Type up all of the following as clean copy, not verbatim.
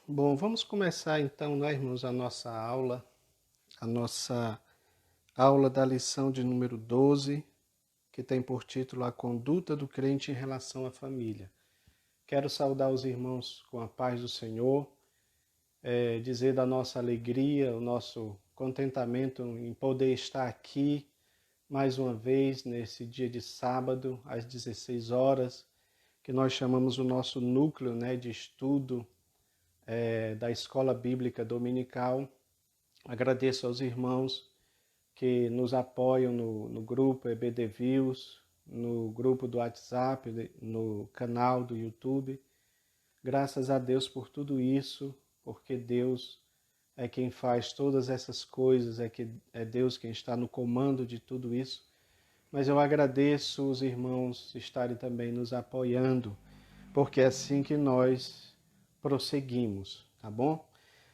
Bom, vamos começar então, né, irmãos, a nossa aula da lição de número 12, que tem por título A Conduta do Crente em Relação à Família. Quero saudar os irmãos com a paz do Senhor, dizer da nossa alegria, o nosso contentamento em poder estar aqui mais uma vez nesse dia de sábado, às 16 horas, que nós chamamos o nosso núcleo, né, de estudo da Escola Bíblica Dominical. Agradeço aos irmãos que nos apoiam no grupo EBD Views, no grupo do WhatsApp, no canal do YouTube. Graças a Deus por tudo isso, porque Deus é quem faz todas essas coisas, é Deus quem está no comando de tudo isso. Mas eu agradeço os irmãos estarem também nos apoiando, porque é assim que nós prosseguimos, tá bom?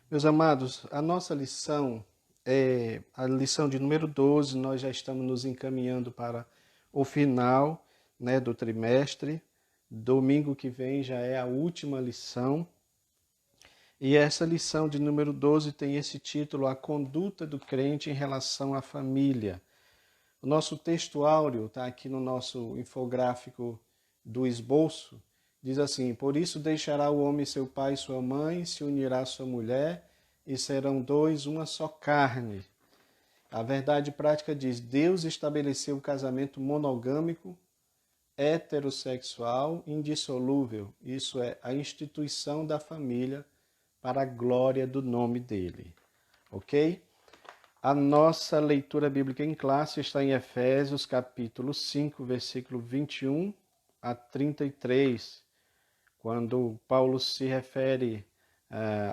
Meus amados, a nossa lição é a lição de número 12, nós já estamos nos encaminhando para o final, né, do trimestre. Domingo que vem já é a última lição. E essa lição de número 12 tem esse título, A Conduta do Crente em Relação à Família. O nosso texto áureo está aqui no nosso infográfico do esboço. Diz assim: Por isso deixará o homem seu pai e sua mãe, se unirá à sua mulher, e serão dois uma só carne. A verdade prática diz: Deus estabeleceu o casamento monogâmico, heterossexual, indissolúvel. Isso é a instituição da família para a glória do nome dele. Ok? A nossa leitura bíblica em classe está em Efésios, capítulo 5, versículo 21 a 33, quando Paulo se refere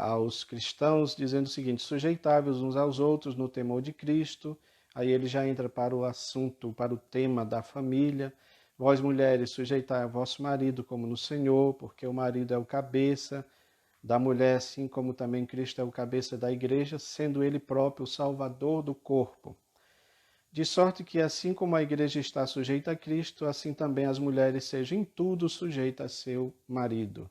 aos cristãos, dizendo o seguinte: sujeitáveis uns aos outros no temor de Cristo. Aí ele já entra para o assunto, para o tema da família. Vós, mulheres, sujeitai a vosso marido como no Senhor, porque o marido é o cabeça da mulher, assim como também Cristo é o cabeça da igreja, sendo ele próprio o salvador do corpo. De sorte que, assim como a igreja está sujeita a Cristo, assim também as mulheres sejam em tudo sujeitas a seu marido.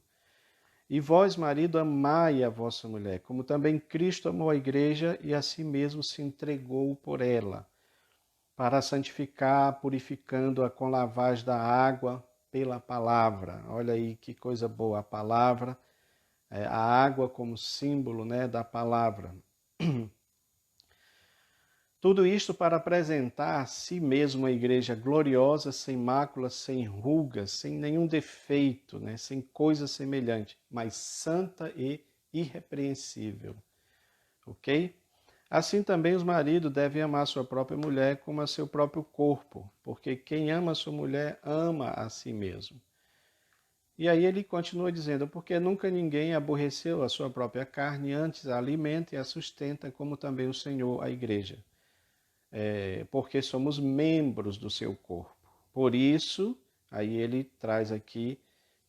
E vós, marido, amai a vossa mulher, como também Cristo amou a igreja e a si mesmo se entregou por ela, para santificar, purificando-a com lavagem da água pela palavra. Olha aí que coisa boa, a palavra, a água como símbolo, né, da palavra. Tudo isto para apresentar a si mesmo uma igreja gloriosa, sem mácula, sem rugas, sem nenhum defeito, né? Sem coisa semelhante, mas santa e irrepreensível. Ok? Assim também os maridos devem amar sua própria mulher como a seu próprio corpo, porque quem ama a sua mulher ama a si mesmo. E aí ele continua dizendo, porque nunca ninguém aborreceu a sua própria carne, antes a alimenta e a sustenta, como também o Senhor a igreja. Porque somos membros do seu corpo. Por isso, aí ele traz aqui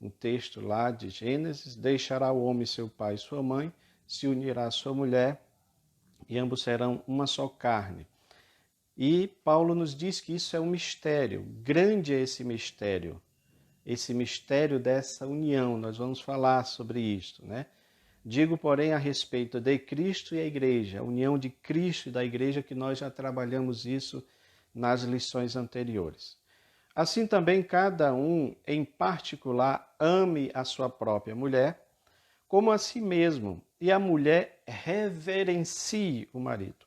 um texto lá de Gênesis: deixará o homem seu pai e sua mãe, se unirá à sua mulher, e ambos serão uma só carne. E Paulo nos diz que isso é um mistério, grande é esse mistério dessa união, nós vamos falar sobre isto, né? Digo, porém, a respeito de Cristo e a Igreja, a união de Cristo e da Igreja, que nós já trabalhamos isso nas lições anteriores. Assim também, cada um, em particular, ame a sua própria mulher, como a si mesmo, e a mulher reverencie o marido.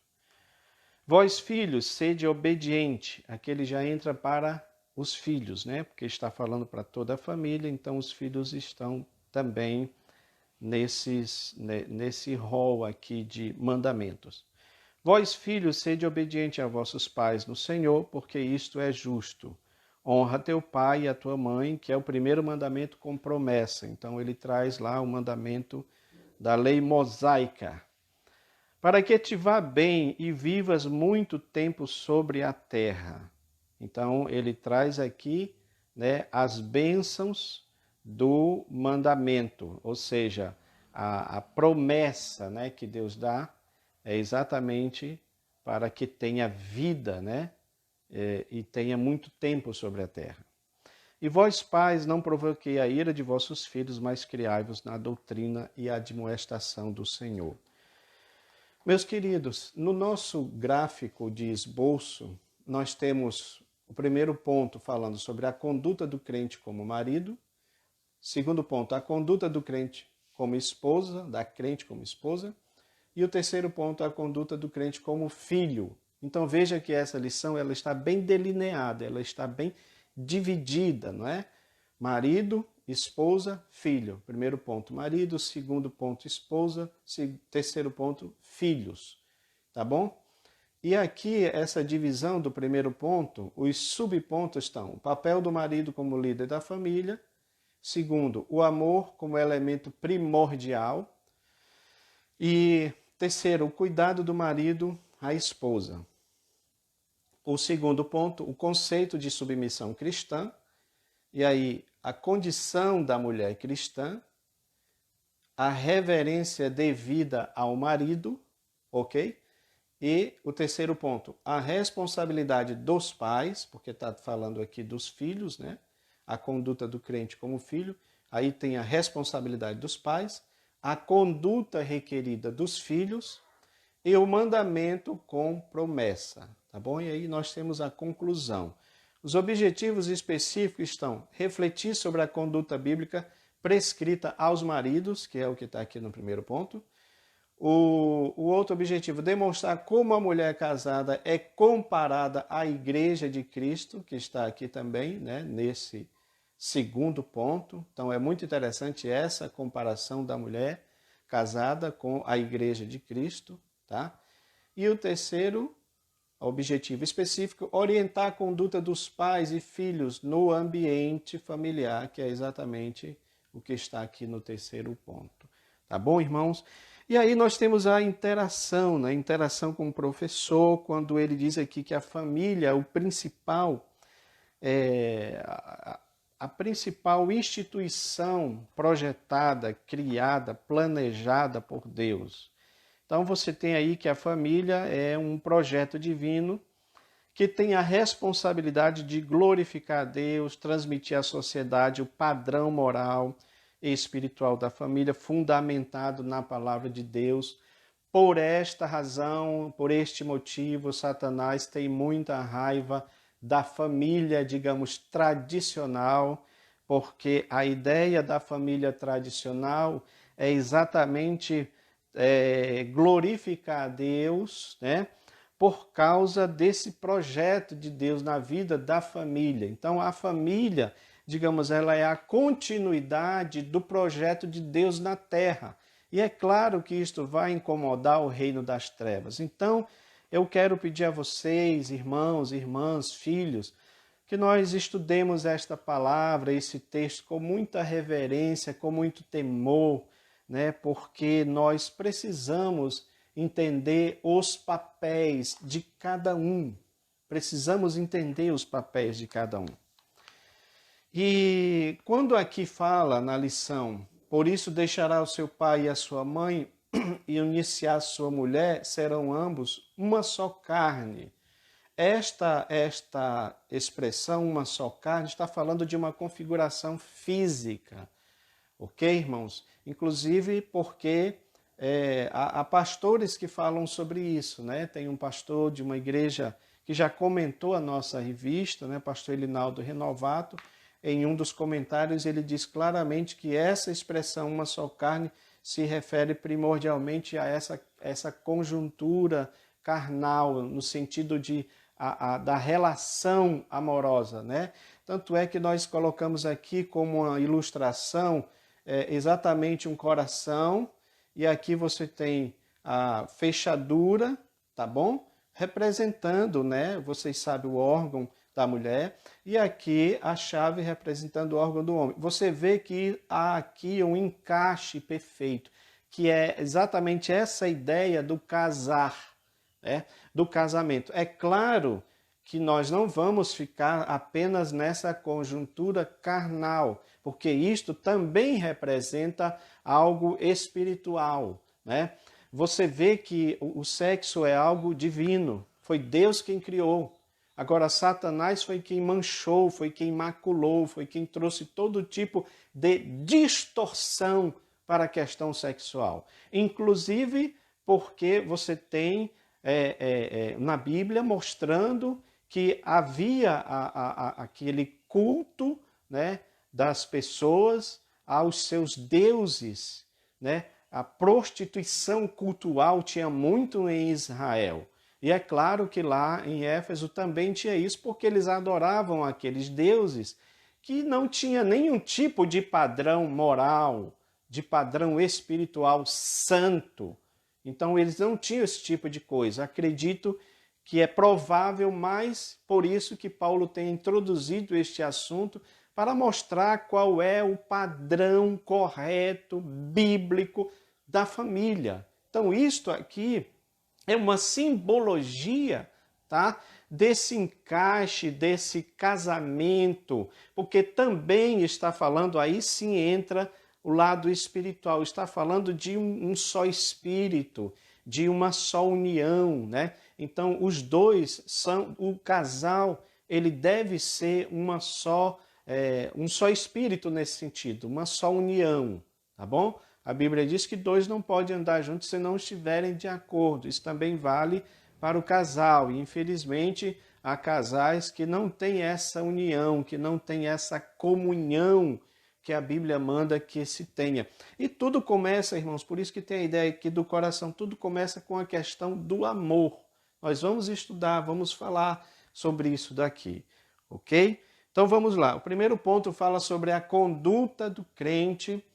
Vós, filhos, sede obediente. Aqui ele já entra para os filhos, né? Porque está falando para toda a família, então os filhos estão também nesse rol aqui de mandamentos. Vós, filhos, sede obediente a vossos pais no Senhor, porque isto é justo. Honra teu pai e a tua mãe, que é o primeiro mandamento com promessa. Então ele traz lá o mandamento da lei mosaica. Para que te vá bem e vivas muito tempo sobre a terra. Então ele traz aqui, né, as bênçãos do mandamento, ou seja, a promessa, né, que Deus dá é exatamente para que tenha vida, né, e tenha muito tempo sobre a terra. E vós, pais, não provoquei a ira de vossos filhos, mas criai-vos na doutrina e admoestação do Senhor. Meus queridos, no nosso gráfico de esboço, nós temos o primeiro ponto falando sobre a conduta do crente como marido. Segundo ponto, a conduta do crente como esposa, da crente como esposa. E o terceiro ponto, a conduta do crente como filho. Então veja que essa lição ela está bem delineada, ela está bem dividida, não é? Marido, esposa, filho. Primeiro ponto, marido. Segundo ponto, esposa. Terceiro ponto, filhos. Tá bom? E aqui, essa divisão do primeiro ponto, os subpontos estão o papel do marido como líder da família. Segundo, o amor como elemento primordial. E terceiro, o cuidado do marido à esposa. O segundo ponto, o conceito de submissão cristã. E aí, a condição da mulher cristã, a reverência devida ao marido, ok? E o terceiro ponto, a responsabilidade dos pais, porque está falando aqui dos filhos, né? A conduta do crente como filho, aí tem a responsabilidade dos pais, a conduta requerida dos filhos e o mandamento com promessa, tá bom? E aí nós temos a conclusão. Os objetivos específicos estão refletir sobre a conduta bíblica prescrita aos maridos, que é o que está aqui no primeiro ponto. O outro objetivo, demonstrar como a mulher casada é comparada à Igreja de Cristo, que está aqui também, né, nesse segundo ponto. Então é muito interessante essa comparação da mulher casada com a Igreja de Cristo, tá? E o terceiro objetivo específico, orientar a conduta dos pais e filhos no ambiente familiar, que é exatamente o que está aqui no terceiro ponto. Tá bom, irmãos? E aí nós temos a interação, né? Interação com o professor, quando ele diz aqui que a família, o principal, a principal instituição projetada, criada, planejada por Deus. Então você tem aí que a família é um projeto divino que tem a responsabilidade de glorificar a Deus, transmitir à sociedade o padrão moral e espiritual da família, fundamentado na palavra de Deus. Por esta razão, por este motivo, Satanás tem muita raiva da família, digamos, tradicional, porque a ideia da família tradicional é exatamente glorificar a Deus, né? Por causa desse projeto de Deus na vida da família. Então, a família, digamos, ela é a continuidade do projeto de Deus na terra. E é claro que isto vai incomodar o reino das trevas. Então, eu quero pedir a vocês, irmãos, irmãs, filhos, que nós estudemos esta palavra, esse texto com muita reverência, com muito temor, né? Porque nós precisamos entender os papéis de cada um. Precisamos entender os papéis de cada um. E quando aqui fala na lição, por isso deixará o seu pai e a sua mãe e unir-se à sua mulher, serão ambos uma só carne. Esta expressão, uma só carne, está falando de uma configuração física. Ok, irmãos? Inclusive porque há pastores que falam sobre isso, né? Tem um pastor de uma igreja que já comentou a nossa revista, né? Pastor Elinaldo Renovato. Em um dos comentários ele diz claramente que essa expressão, uma só carne, se refere primordialmente a essa conjuntura carnal, no sentido da relação amorosa, né? Tanto é que nós colocamos aqui como uma ilustração exatamente um coração, e aqui você tem a fechadura, tá bom? Representando, né? Vocês sabem o órgão da mulher, e aqui a chave representando o órgão do homem. Você vê que há aqui um encaixe perfeito, que é exatamente essa ideia do casar, né? Do casamento. É claro que nós não vamos ficar apenas nessa conjuntura carnal, porque isto também representa algo espiritual, né? Você vê que o sexo é algo divino, foi Deus quem criou. Agora, Satanás foi quem manchou, foi quem maculou, foi quem trouxe todo tipo de distorção para a questão sexual. Inclusive porque você tem na Bíblia mostrando que havia aquele culto, né, das pessoas aos seus deuses, né? A prostituição cultural tinha muito em Israel. E é claro que lá em Éfeso também tinha isso, porque eles adoravam aqueles deuses que não tinha nenhum tipo de padrão moral, de padrão espiritual santo. Então eles não tinham esse tipo de coisa. Acredito que é provável, mas por isso que Paulo tem introduzido este assunto para mostrar qual é o padrão correto, bíblico da família. Então isto aqui é uma simbologia, tá? Desse encaixe, desse casamento, porque também está falando, aí sim entra o lado espiritual, está falando de um só espírito, de uma só união, né? Então, os dois são, o casal, ele deve ser um só espírito nesse sentido, uma só união, tá bom? A Bíblia diz que dois não podem andar juntos se não estiverem de acordo. Isso também vale para o casal. E, infelizmente, há casais que não têm essa união, que não têm essa comunhão que a Bíblia manda que se tenha. E tudo começa, irmãos, por isso que tem a ideia aqui do coração, tudo começa com a questão do amor. Nós vamos estudar, vamos falar sobre isso daqui, ok? Então vamos lá. O primeiro ponto fala sobre a conduta do crente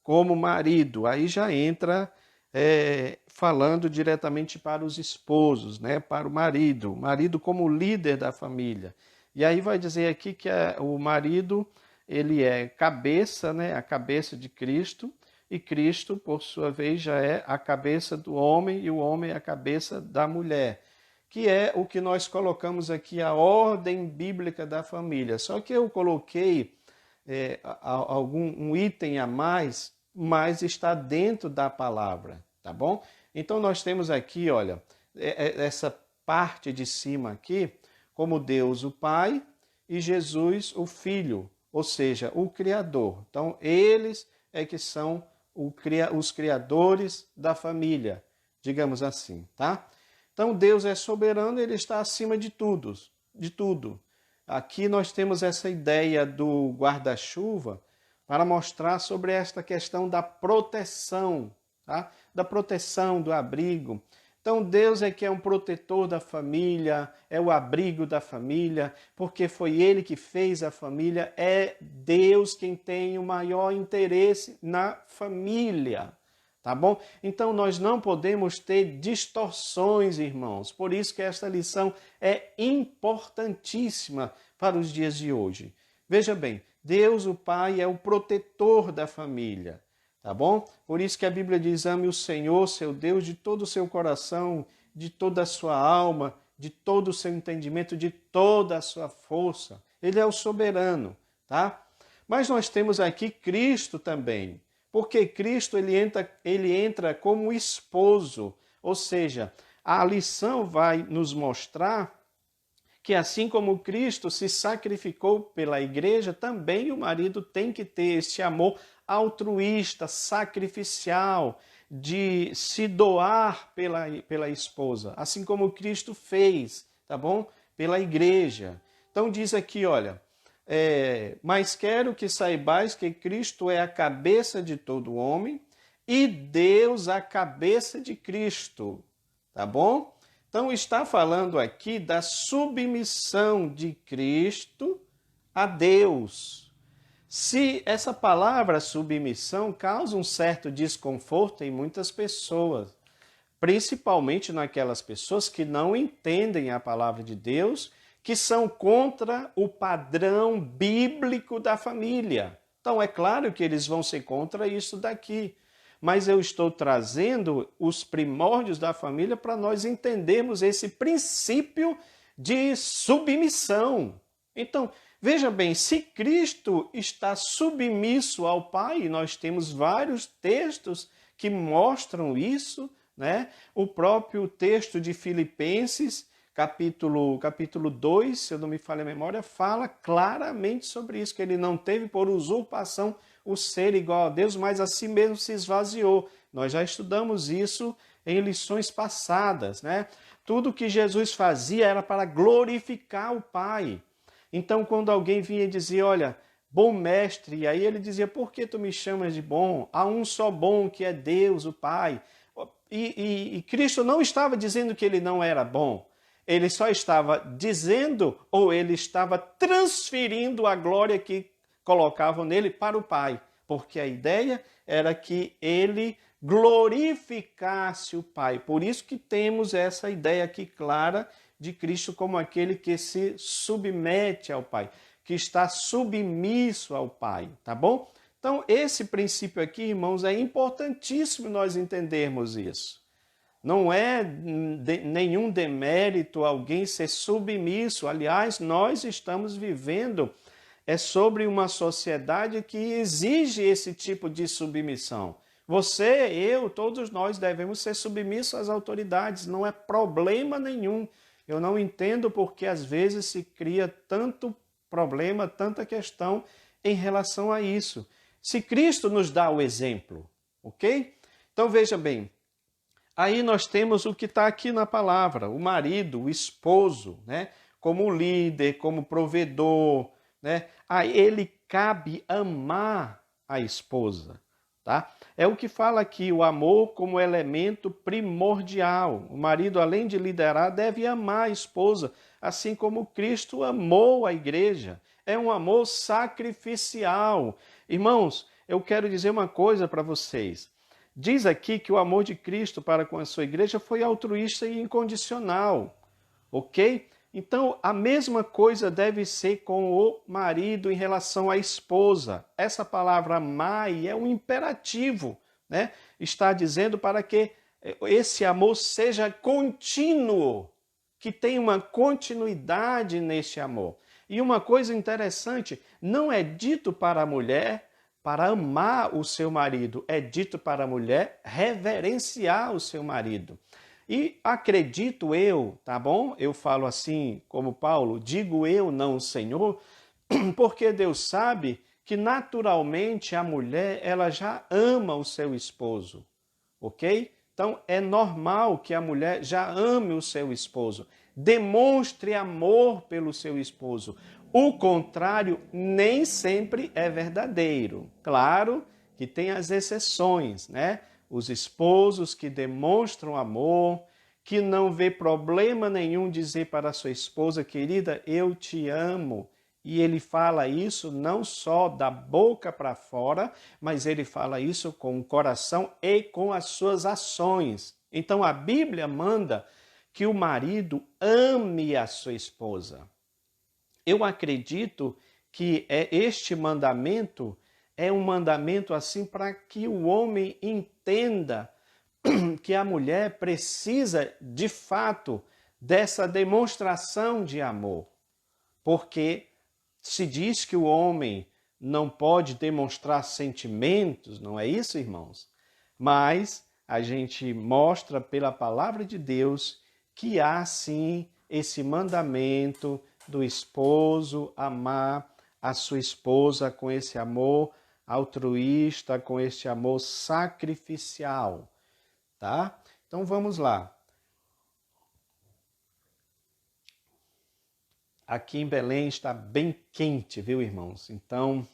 como marido. Aí já entra falando diretamente para os esposos, né? Para o marido como líder da família. E aí vai dizer aqui que o marido, ele é cabeça, né? A cabeça de Cristo, e Cristo, por sua vez, já é a cabeça do homem, e o homem é a cabeça da mulher, que é o que nós colocamos aqui, a ordem bíblica da família. Só que eu coloquei um item a mais, mas está dentro da palavra, tá bom? Então nós temos aqui, olha, essa parte de cima aqui, como Deus o Pai e Jesus o Filho, ou seja, o Criador. Então eles é que são os criadores da família, digamos assim, tá? Então Deus é soberano, ele está acima de tudo, de tudo. Aqui nós temos essa ideia do guarda-chuva para mostrar sobre esta questão da proteção, tá? Da proteção, do abrigo. Então Deus é que é um protetor da família, é o abrigo da família, porque foi Ele que fez a família, é Deus quem tem o maior interesse na família. Tá bom? Então nós não podemos ter distorções, irmãos. Por isso que esta lição é importantíssima para os dias de hoje. Veja bem, Deus, o Pai, é o protetor da família, tá bom? Por isso que a Bíblia diz: ame o Senhor, seu Deus, de todo o seu coração, de toda a sua alma, de todo o seu entendimento, de toda a sua força. Ele é o soberano, tá? Mas nós temos aqui Cristo também. Porque Cristo ele entra como esposo, ou seja, a lição vai nos mostrar que assim como Cristo se sacrificou pela igreja, também o marido tem que ter esse amor altruísta, sacrificial, de se doar pela esposa, assim como Cristo fez, tá bom? Pela igreja. Então diz aqui, olha, mas quero que saibais que Cristo é a cabeça de todo homem e Deus a cabeça de Cristo, tá bom? Então está falando aqui da submissão de Cristo a Deus. Se essa palavra submissão causa um certo desconforto em muitas pessoas, principalmente naquelas pessoas que não entendem a palavra de Deus, que são contra o padrão bíblico da família. Então, é claro que eles vão ser contra isso daqui. Mas eu estou trazendo os primórdios da família para nós entendermos esse princípio de submissão. Então, veja bem, se Cristo está submisso ao Pai, nós temos vários textos que mostram isso, né? O próprio texto de Filipenses, capítulo 2, se eu não me falho a memória, fala claramente sobre isso, que ele não teve por usurpação o ser igual a Deus, mas a si mesmo se esvaziou. Nós já estudamos isso em lições passadas, né? Tudo que Jesus fazia era para glorificar o Pai. Então, quando alguém vinha e dizia, olha, bom mestre, e aí ele dizia, por que tu me chamas de bom? Há um só bom, que é Deus, o Pai. E Cristo não estava dizendo que ele não era bom. Ele só estava dizendo, ou ele estava transferindo a glória que colocavam nele para o Pai. Porque a ideia era que ele glorificasse o Pai. Por isso que temos essa ideia aqui clara de Cristo como aquele que se submete ao Pai, que está submisso ao Pai, tá bom? Então, esse princípio aqui, irmãos, é importantíssimo nós entendermos isso. Não é nenhum demérito alguém ser submisso. Aliás, nós estamos vivendo sobre uma sociedade que exige esse tipo de submissão. Você, eu, todos nós devemos ser submissos às autoridades. Não é problema nenhum. Eu não entendo porque às vezes se cria tanto problema, tanta questão em relação a isso. Se Cristo nos dá o exemplo, ok? Então veja bem, aí nós temos o que está aqui na palavra, o marido, o esposo, né? Como líder, como provedor, né? A ele cabe amar a esposa, tá? É o que fala aqui, o amor como elemento primordial. O marido, além de liderar, deve amar a esposa, assim como Cristo amou a igreja. É um amor sacrificial. Irmãos, eu quero dizer uma coisa para vocês. Diz aqui que o amor de Cristo para com a sua igreja foi altruísta e incondicional, ok? Então, a mesma coisa deve ser com o marido em relação à esposa. Essa palavra amai é um imperativo, né? Está dizendo para que esse amor seja contínuo, que tenha uma continuidade neste amor. E uma coisa interessante, não é dito para a mulher para amar o seu marido, é dito para a mulher reverenciar o seu marido. E acredito eu, tá bom? Eu falo assim como Paulo, digo eu, não o Senhor, porque Deus sabe que naturalmente a mulher ela já ama o seu esposo, ok? Então é normal que a mulher já ame o seu esposo, demonstre amor pelo seu esposo. O contrário nem sempre é verdadeiro. Claro que tem as exceções, né? Os esposos que demonstram amor, que não vê problema nenhum dizer para a sua esposa, querida, eu te amo. E ele fala isso não só da boca para fora, mas ele fala isso com o coração e com as suas ações. Então a Bíblia manda que o marido ame a sua esposa. Eu acredito que este mandamento é um mandamento assim para que o homem entenda que a mulher precisa, de fato, dessa demonstração de amor. Porque se diz que o homem não pode demonstrar sentimentos, não é isso, irmãos? Mas a gente mostra pela palavra de Deus que há sim esse mandamento do esposo amar a sua esposa com esse amor altruísta, com esse amor sacrificial, tá? Então vamos lá. Aqui em Belém está bem quente, viu, irmãos? Então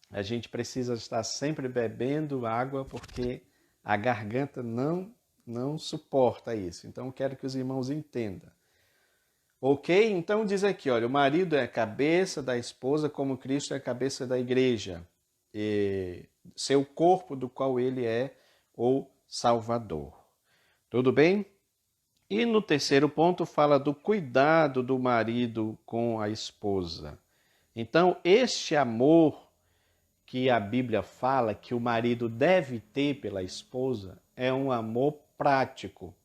a gente precisa estar sempre bebendo água porque a garganta não suporta isso. Então quero que os irmãos entendam. Ok? Então diz aqui, olha, o marido é a cabeça da esposa como Cristo é a cabeça da igreja. E seu corpo do qual ele é o Salvador. Tudo bem? E no terceiro ponto fala do cuidado do marido com a esposa. Então, este amor que a Bíblia fala que o marido deve ter pela esposa é um amor prático.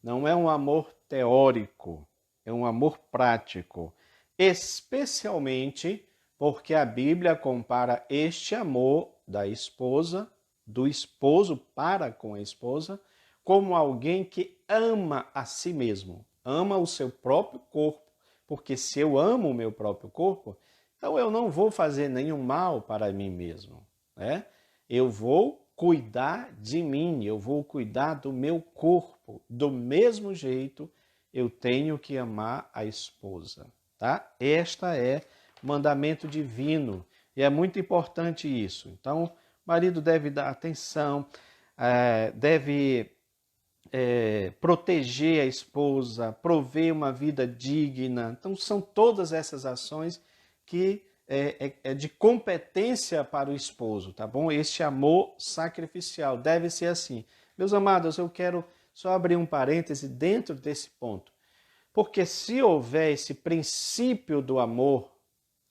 Não é um amor teórico, é um amor prático. Especialmente porque a Bíblia compara este amor da esposa, do esposo para com a esposa, como alguém que ama a si mesmo. ama o seu próprio corpo, porque se eu amo o meu próprio corpo, então eu não vou fazer nenhum mal para mim mesmo, né? Eu vou cuidar de mim, eu vou cuidar do meu corpo. Do mesmo jeito, eu tenho que amar a esposa, tá? Esta é o mandamento divino e é muito importante isso. Então, o marido deve dar atenção, deve proteger a esposa, prover uma vida digna. Então, são todas essas ações que é de competência para o esposo, tá bom? Este amor sacrificial deve ser assim. Meus amados, eu quero só abrir um parêntese dentro desse ponto. Porque se houver esse princípio do amor,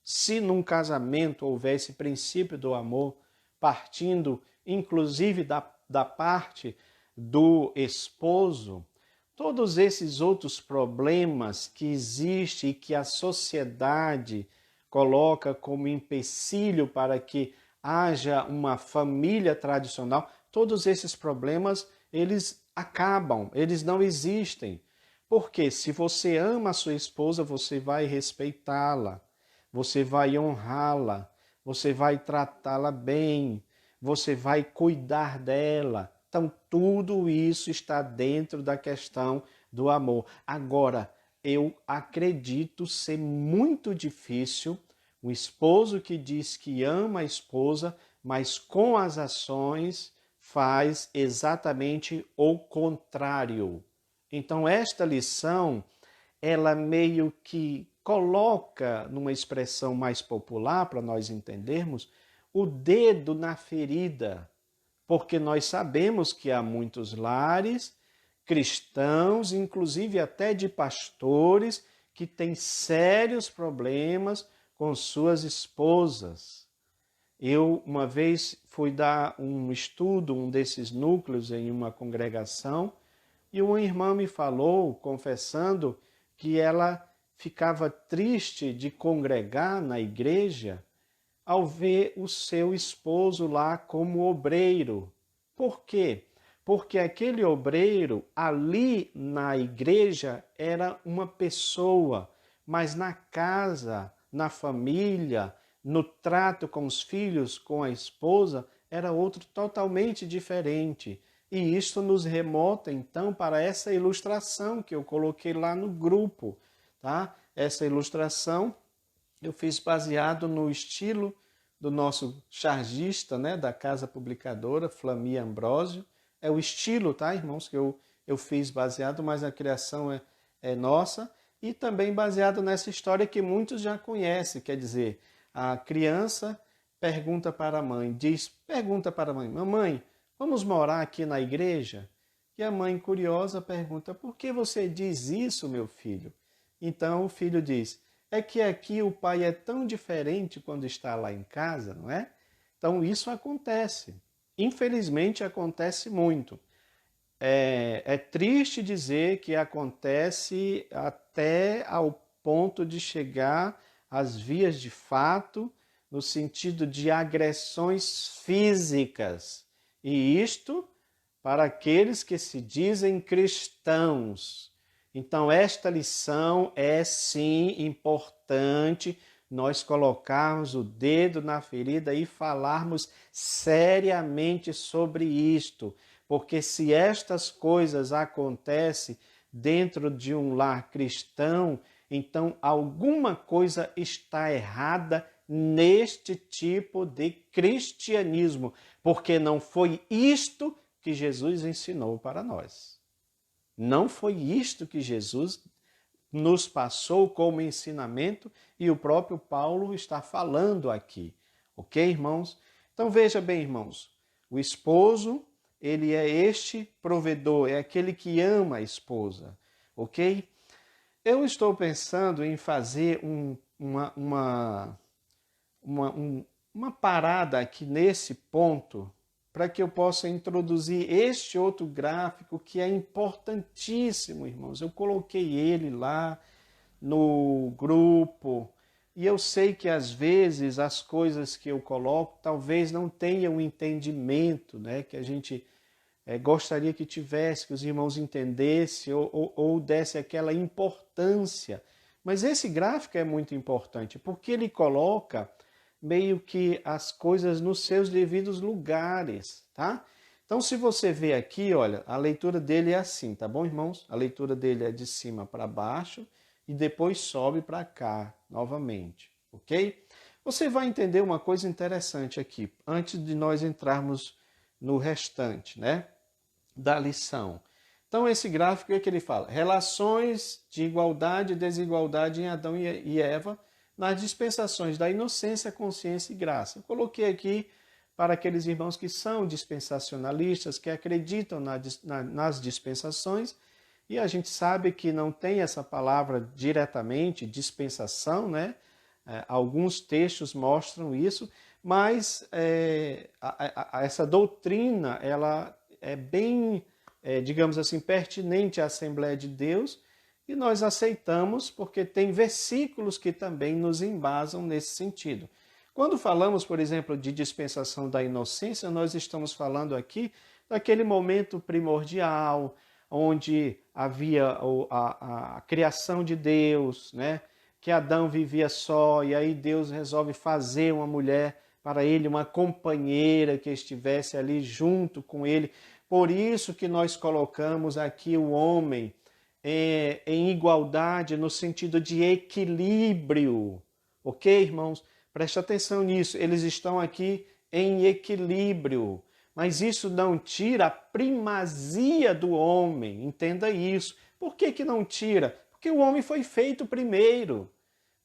se num casamento houver esse princípio do amor, partindo inclusive da parte do esposo, todos esses outros problemas que existem e que a sociedade coloca como empecilho para que haja uma família tradicional, todos esses problemas, eles acabam, eles não existem. Porque se você ama a sua esposa, você vai respeitá-la, você vai honrá-la, você vai tratá-la bem, você vai cuidar dela. Então, tudo isso está dentro da questão do amor. Agora, eu acredito ser muito difícil um esposo que diz que ama a esposa, mas com as ações faz exatamente o contrário. Então, esta lição, ela meio que coloca, numa expressão mais popular, para nós entendermos, o dedo na ferida, porque nós sabemos que há muitos lares cristãos, inclusive até de pastores, que têm sérios problemas com suas esposas. Eu, uma vez, fui dar um estudo, um desses núcleos em uma congregação, e uma irmã me falou, confessando, que ela ficava triste de congregar na igreja ao ver o seu esposo lá como obreiro. Por quê? Porque aquele obreiro ali na igreja era uma pessoa, mas na casa, na família, no trato com os filhos, com a esposa, era outro totalmente diferente. E isto nos remota, então, para essa ilustração que eu coloquei lá no grupo, tá? Essa ilustração eu fiz baseado no estilo do nosso chargista, né, da casa publicadora, Flamia Ambrósio. É o estilo, tá, irmãos, que eu fiz baseado, mas a criação é nossa. E também baseado nessa história que muitos já conhecem, quer dizer, a criança pergunta para a mãe, pergunta para a mãe, mamãe, vamos morar aqui na igreja? E a mãe, curiosa, pergunta, por que você diz isso, meu filho? Então o filho diz, é que aqui o pai é tão diferente quando está lá em casa, não é? Então isso acontece. Infelizmente acontece muito. É triste dizer que acontece até ao ponto de chegar às vias de fato, no sentido de agressões físicas. E isto para aqueles que se dizem cristãos. Então, esta lição é sim importante nós colocarmos o dedo na ferida e falarmos seriamente sobre isto, porque se estas coisas acontecem dentro de um lar cristão, então alguma coisa está errada neste tipo de cristianismo, porque não foi isto que Jesus ensinou para nós. Não foi isto que Jesus nos passou como ensinamento e o próprio Paulo está falando aqui. Ok, irmãos? Então veja bem, irmãos, o esposo, ele é este provedor, é aquele que ama a esposa, ok? Eu estou pensando em fazer uma parada aqui nesse ponto para que eu possa introduzir este outro gráfico que é importantíssimo, irmãos. Eu coloquei ele lá no grupo e eu sei que às vezes as coisas que eu coloco talvez não tenham um entendimento, né? Que a gente gostaria que tivesse, que os irmãos entendessem ou desse aquela importância. Mas esse gráfico é muito importante, porque ele coloca meio que as coisas nos seus devidos lugares, tá? Então, se você vê aqui, olha, a leitura dele é assim, tá bom, irmãos? A leitura dele é de cima para baixo e depois sobe para cá, novamente, ok? Você vai entender uma coisa interessante aqui, antes de nós entrarmos no restante, né, da lição. Então, esse gráfico é que ele fala: relações de igualdade e desigualdade em Adão e Eva nas dispensações da inocência, consciência e graça. Eu coloquei aqui para aqueles irmãos que são dispensacionalistas, que acreditam nas dispensações, e a gente sabe que não tem essa palavra diretamente, dispensação, né? Alguns textos mostram isso, mas essa doutrina ela é bem, digamos assim, pertinente à Assembleia de Deus, e nós aceitamos porque tem versículos que também nos embasam nesse sentido. Quando falamos, por exemplo, de dispensação da inocência, nós estamos falando aqui daquele momento primordial, onde havia a criação de Deus, né? Que Adão vivia só, e aí Deus resolve fazer uma mulher para ele, uma companheira que estivesse ali junto com ele. Por isso que nós colocamos aqui o homem em igualdade, no sentido de equilíbrio. Ok, irmãos? Preste atenção nisso. Eles estão aqui em equilíbrio. Mas isso não tira a primazia do homem. Entenda isso. Por que que não tira? Porque o homem foi feito primeiro.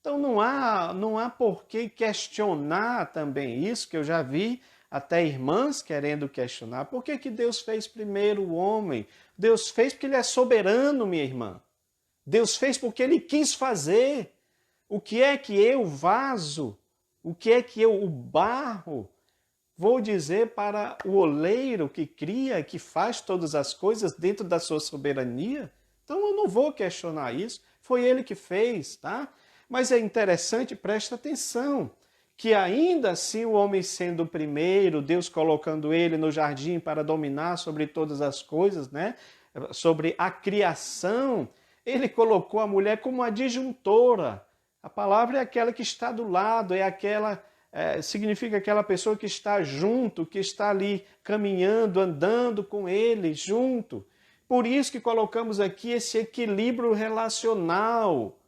Então não há por que questionar também isso, que eu já vi até irmãs querendo questionar. Por que que Deus fez primeiro o homem? Deus fez porque ele é soberano, minha irmã. Deus fez porque ele quis fazer. O que é que eu, vaso, o que é que eu, o barro, vou dizer para o oleiro que cria, que faz todas as coisas dentro da sua soberania? Então eu não vou questionar isso. Foi ele que fez, tá? Mas é interessante, presta atenção, que ainda assim o homem sendo o primeiro, Deus colocando ele no jardim para dominar sobre todas as coisas, né? Sobre a criação, ele colocou a mulher como adjuntora. A palavra é aquela que está do lado, significa aquela pessoa que está junto, que está ali caminhando, andando com ele, junto. Por isso que colocamos aqui esse equilíbrio relacional.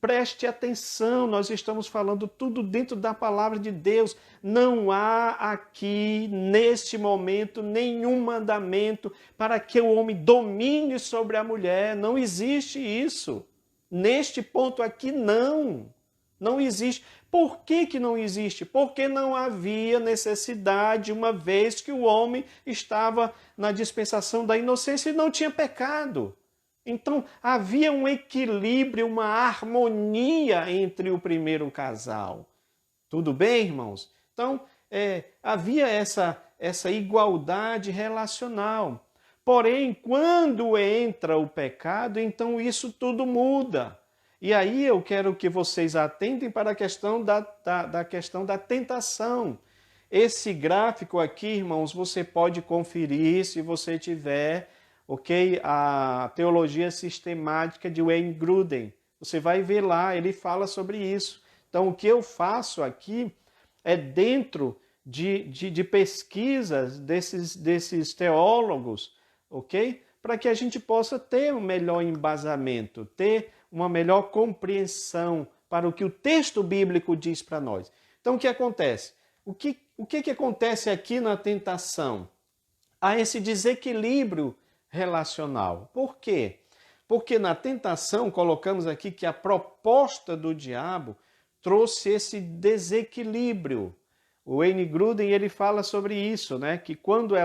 Preste atenção, nós estamos falando tudo dentro da palavra de Deus. Não há aqui, neste momento, nenhum mandamento para que o homem domine sobre a mulher. Não existe isso. Neste ponto aqui, não. Não existe. Por que que não existe? Porque não havia necessidade, uma vez que o homem estava na dispensação da inocência e não tinha pecado. Então, havia um equilíbrio, uma harmonia entre o primeiro casal. Tudo bem, irmãos? Então, havia essa igualdade relacional. Porém, quando entra o pecado, então isso tudo muda. E aí eu quero que vocês atentem para a questão da questão da tentação. Esse gráfico aqui, irmãos, você pode conferir se você tiver, ok? A teologia sistemática de Wayne Grudem. Você vai ver lá, ele fala sobre isso. Então, o que eu faço aqui é dentro de pesquisas desses teólogos, ok? Para que a gente possa ter um melhor embasamento, ter uma melhor compreensão para o que o texto bíblico diz para nós. Então, o que acontece? O que acontece aqui na tentação? Há esse desequilíbrio relacional. Por quê? Porque na tentação, colocamos aqui que a proposta do diabo trouxe esse desequilíbrio. O Wayne Grudem, ele fala sobre isso, né? Que quando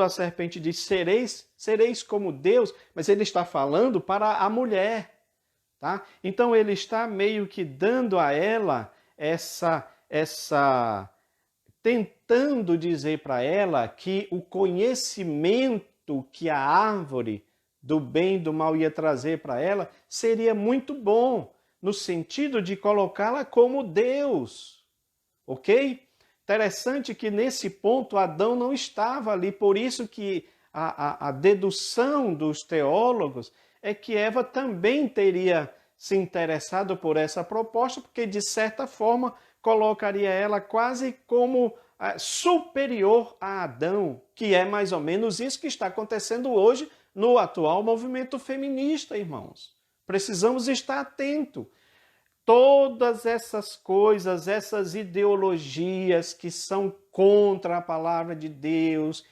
a serpente diz sereis como Deus, mas ele está falando para a mulher. Tá? Então ele está meio que dando a ela tentando dizer para ela que o conhecimento que a árvore do bem e do mal ia trazer para ela seria muito bom, no sentido de colocá-la como Deus. Ok? Interessante que nesse ponto Adão não estava ali, por isso que a dedução dos teólogos é que Eva também teria se interessado por essa proposta, porque de certa forma colocaria ela quase como superior a Adão, que é mais ou menos isso que está acontecendo hoje no atual movimento feminista, irmãos. Precisamos estar atentos. Todas essas coisas, essas ideologias que são contra a palavra de Deus,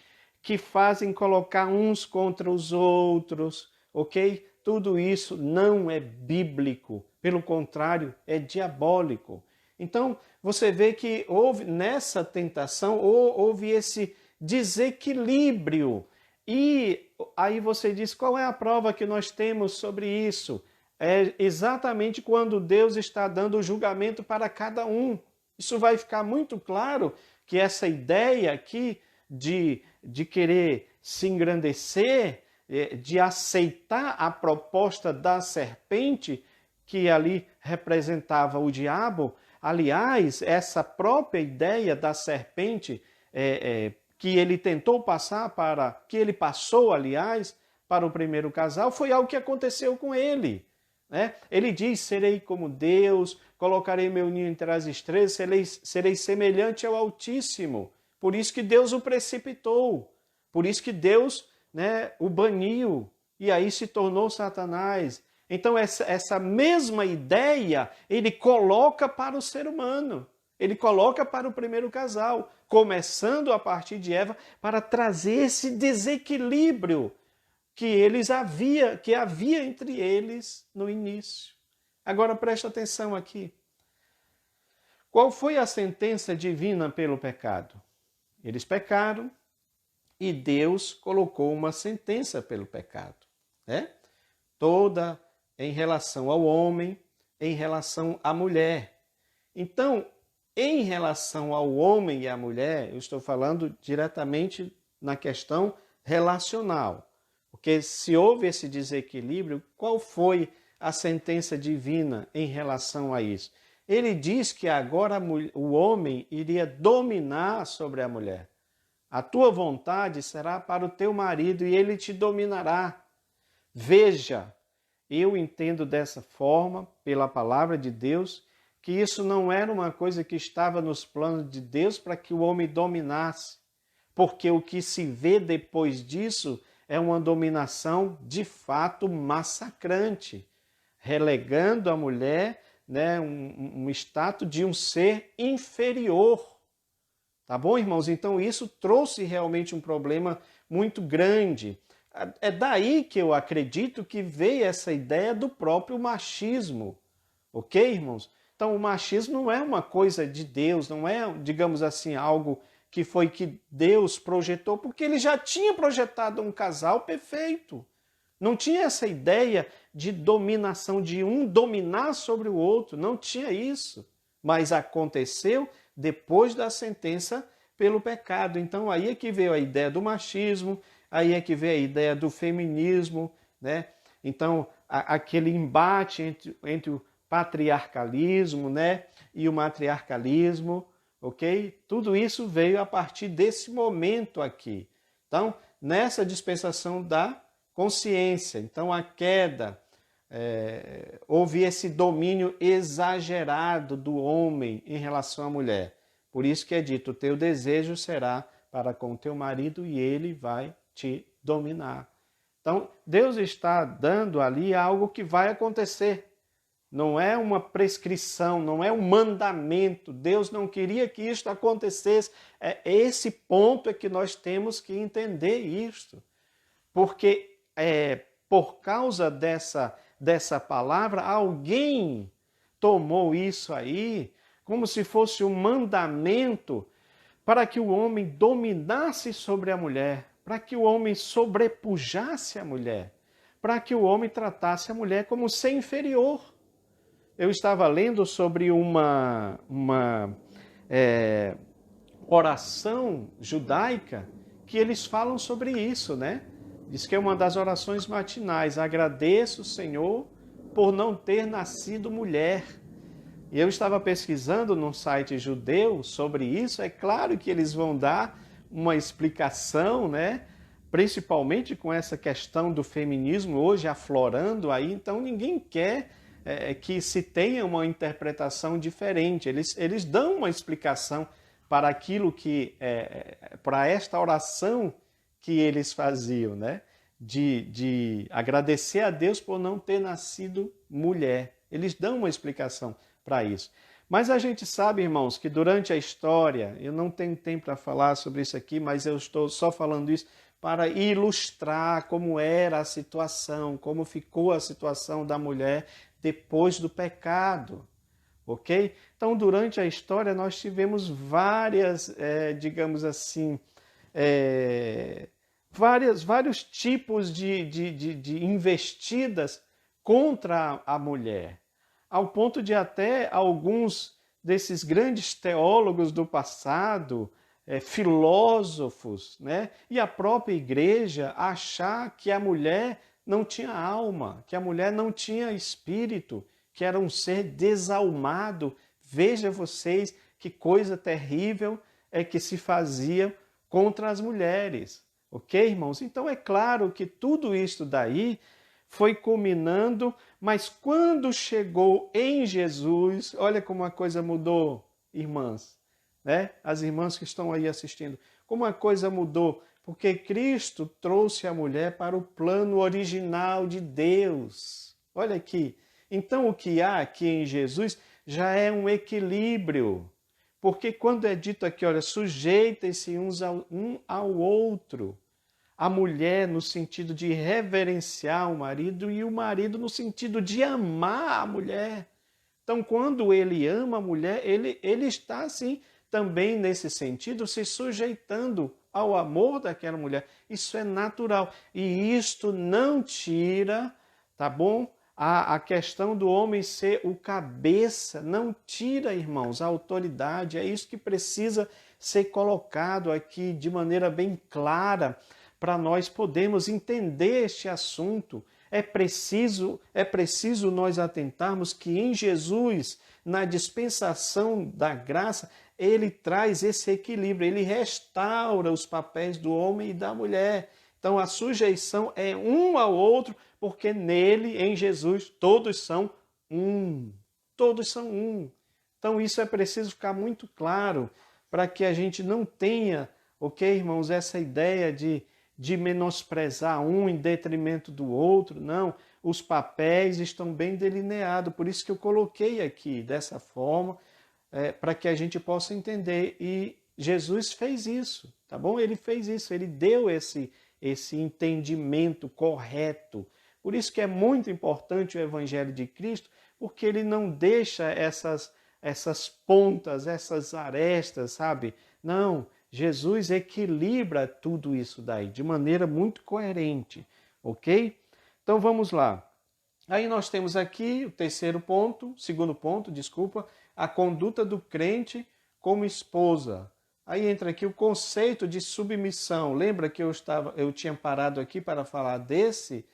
que fazem colocar uns contra os outros, ok? Tudo isso não é bíblico, pelo contrário, é diabólico. Então, você vê que houve nessa tentação, houve esse desequilíbrio. E aí você diz, qual é a prova que nós temos sobre isso? É exatamente quando Deus está dando o julgamento para cada um. Isso vai ficar muito claro que essa ideia aqui de querer se engrandecer, de aceitar a proposta da serpente, que ali representava o diabo. Aliás, essa própria ideia da serpente, que ele tentou passar que ele passou, aliás, para o primeiro casal, foi algo que aconteceu com ele. Ele diz, serei como Deus, colocarei meu ninho entre as estrelas, serei semelhante ao Altíssimo. Por isso que Deus o precipitou, por isso que Deus o baniu, e aí se tornou Satanás. Então essa mesma ideia ele coloca para o ser humano, ele coloca para o primeiro casal, começando a partir de Eva, para trazer esse desequilíbrio que havia entre eles no início. Agora presta atenção aqui. Qual foi a sentença divina pelo pecado? Eles pecaram e Deus colocou uma sentença pelo pecado. Toda em relação ao homem, em relação à mulher. Então, em relação ao homem e à mulher, eu estou falando diretamente na questão relacional. Porque se houve esse desequilíbrio, qual foi a sentença divina em relação a isso? Ele diz que agora o homem iria dominar sobre a mulher. A tua vontade será para o teu marido e ele te dominará. Veja, eu entendo dessa forma, pela palavra de Deus, que isso não era uma coisa que estava nos planos de Deus para que o homem dominasse. Porque o que se vê depois disso é uma dominação de fato massacrante, relegando a mulher um status de um ser inferior. Tá bom, irmãos? Então isso trouxe realmente um problema muito grande. É daí que eu acredito que veio essa ideia do próprio machismo. Ok, irmãos? Então o machismo não é uma coisa de Deus, não é, digamos assim, algo que foi que Deus projetou, porque ele já tinha projetado um casal perfeito. Não tinha essa ideia de dominação, de um dominar sobre o outro, não tinha isso. Mas aconteceu depois da sentença pelo pecado. Então aí é que veio a ideia do machismo, aí é que veio a ideia do feminismo, Então aquele embate entre o patriarcalismo, e o matriarcalismo, ok? Tudo isso veio a partir desse momento aqui. Então, nessa dispensação da consciência, então a queda, houve esse domínio exagerado do homem em relação à mulher. Por isso que é dito, o teu desejo será para com o teu marido e ele vai te dominar. Então, Deus está dando ali algo que vai acontecer. Não é uma prescrição, não é um mandamento. Deus não queria que isto acontecesse. Esse ponto é que nós temos que entender isto. Porque por causa dessa palavra, alguém tomou isso aí como se fosse um mandamento para que o homem dominasse sobre a mulher, para que o homem sobrepujasse a mulher, para que o homem tratasse a mulher como ser inferior. Eu estava lendo sobre uma oração judaica que eles falam sobre isso, Diz que é uma das orações matinais. Agradeço, Senhor, por não ter nascido mulher. E eu estava pesquisando num site judeu sobre isso. É claro que eles vão dar uma explicação, principalmente com essa questão do feminismo hoje aflorando aí, então ninguém quer que se tenha uma interpretação diferente. Eles dão uma explicação para aquilo que, para esta oração que eles faziam, né? De agradecer a Deus por não ter nascido mulher. Eles dão uma explicação para isso. Mas a gente sabe, irmãos, que durante a história, eu não tenho tempo para falar sobre isso aqui, mas eu estou só falando isso para ilustrar como era a situação, como ficou a situação da mulher depois do pecado, ok? Então, durante a história, nós tivemos várias, digamos assim, vários tipos de investidas contra a mulher, ao ponto de até alguns desses grandes teólogos do passado, filósofos, né, e a própria igreja achar que a mulher não tinha alma, que a mulher não tinha espírito, que era um ser desalmado. Veja vocês que coisa terrível é que se fazia contra as mulheres. Ok, irmãos? Então é claro que tudo isso daí foi culminando, mas quando chegou em Jesus, olha como a coisa mudou, irmãs, né? As irmãs que estão aí assistindo, como a coisa mudou, porque Cristo trouxe a mulher para o plano original de Deus. Olha aqui. Então o que há aqui em Jesus já é um equilíbrio. Porque quando é dito aqui, olha, sujeitem-se um ao outro. A mulher no sentido de reverenciar o marido e o marido no sentido de amar a mulher. Então, quando ele ama a mulher, ele está, assim, também nesse sentido, se sujeitando ao amor daquela mulher. Isso é natural. E isto não tira, tá bom? A questão do homem ser o cabeça, não tira, irmãos, a autoridade. É isso que precisa ser colocado aqui de maneira bem clara para nós podermos entender este assunto. É preciso nós atentarmos que em Jesus, na dispensação da graça, ele traz esse equilíbrio, ele restaura os papéis do homem e da mulher. Então a sujeição é um ao outro, porque nele, em Jesus, todos são um. Todos são um. Então isso é preciso ficar muito claro para que a gente não tenha, ok, irmãos, essa ideia de menosprezar um em detrimento do outro. Não, os papéis estão bem delineados, por isso que eu coloquei aqui dessa forma, para que a gente possa entender. E Jesus fez isso, tá bom? Ele fez isso, ele deu esse entendimento correto. Por isso que é muito importante o Evangelho de Cristo, porque ele não deixa essas pontas, essas arestas, sabe? Não, Jesus equilibra tudo isso daí de maneira muito coerente, ok? Então vamos lá. Aí nós temos aqui o segundo ponto, desculpa, a conduta do crente como esposa. Aí entra aqui o conceito de submissão. Lembra que eu tinha parado aqui para falar desse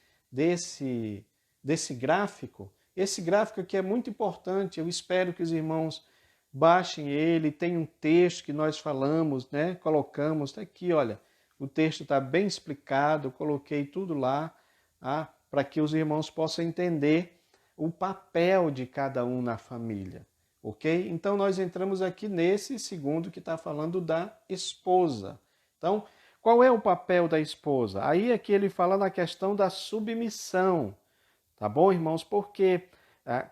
gráfico? Esse gráfico aqui é muito importante. Eu espero que os irmãos baixem ele. Tem um texto que nós falamos, né? Colocamos, tá aqui, olha. O texto está bem explicado, eu coloquei tudo lá, tá? Para que os irmãos possam entender o papel de cada um na família. Ok? Então nós entramos aqui nesse segundo que está falando da esposa. Então, qual é o papel da esposa? Aí aqui ele fala na questão da submissão. Tá bom, irmãos? Porque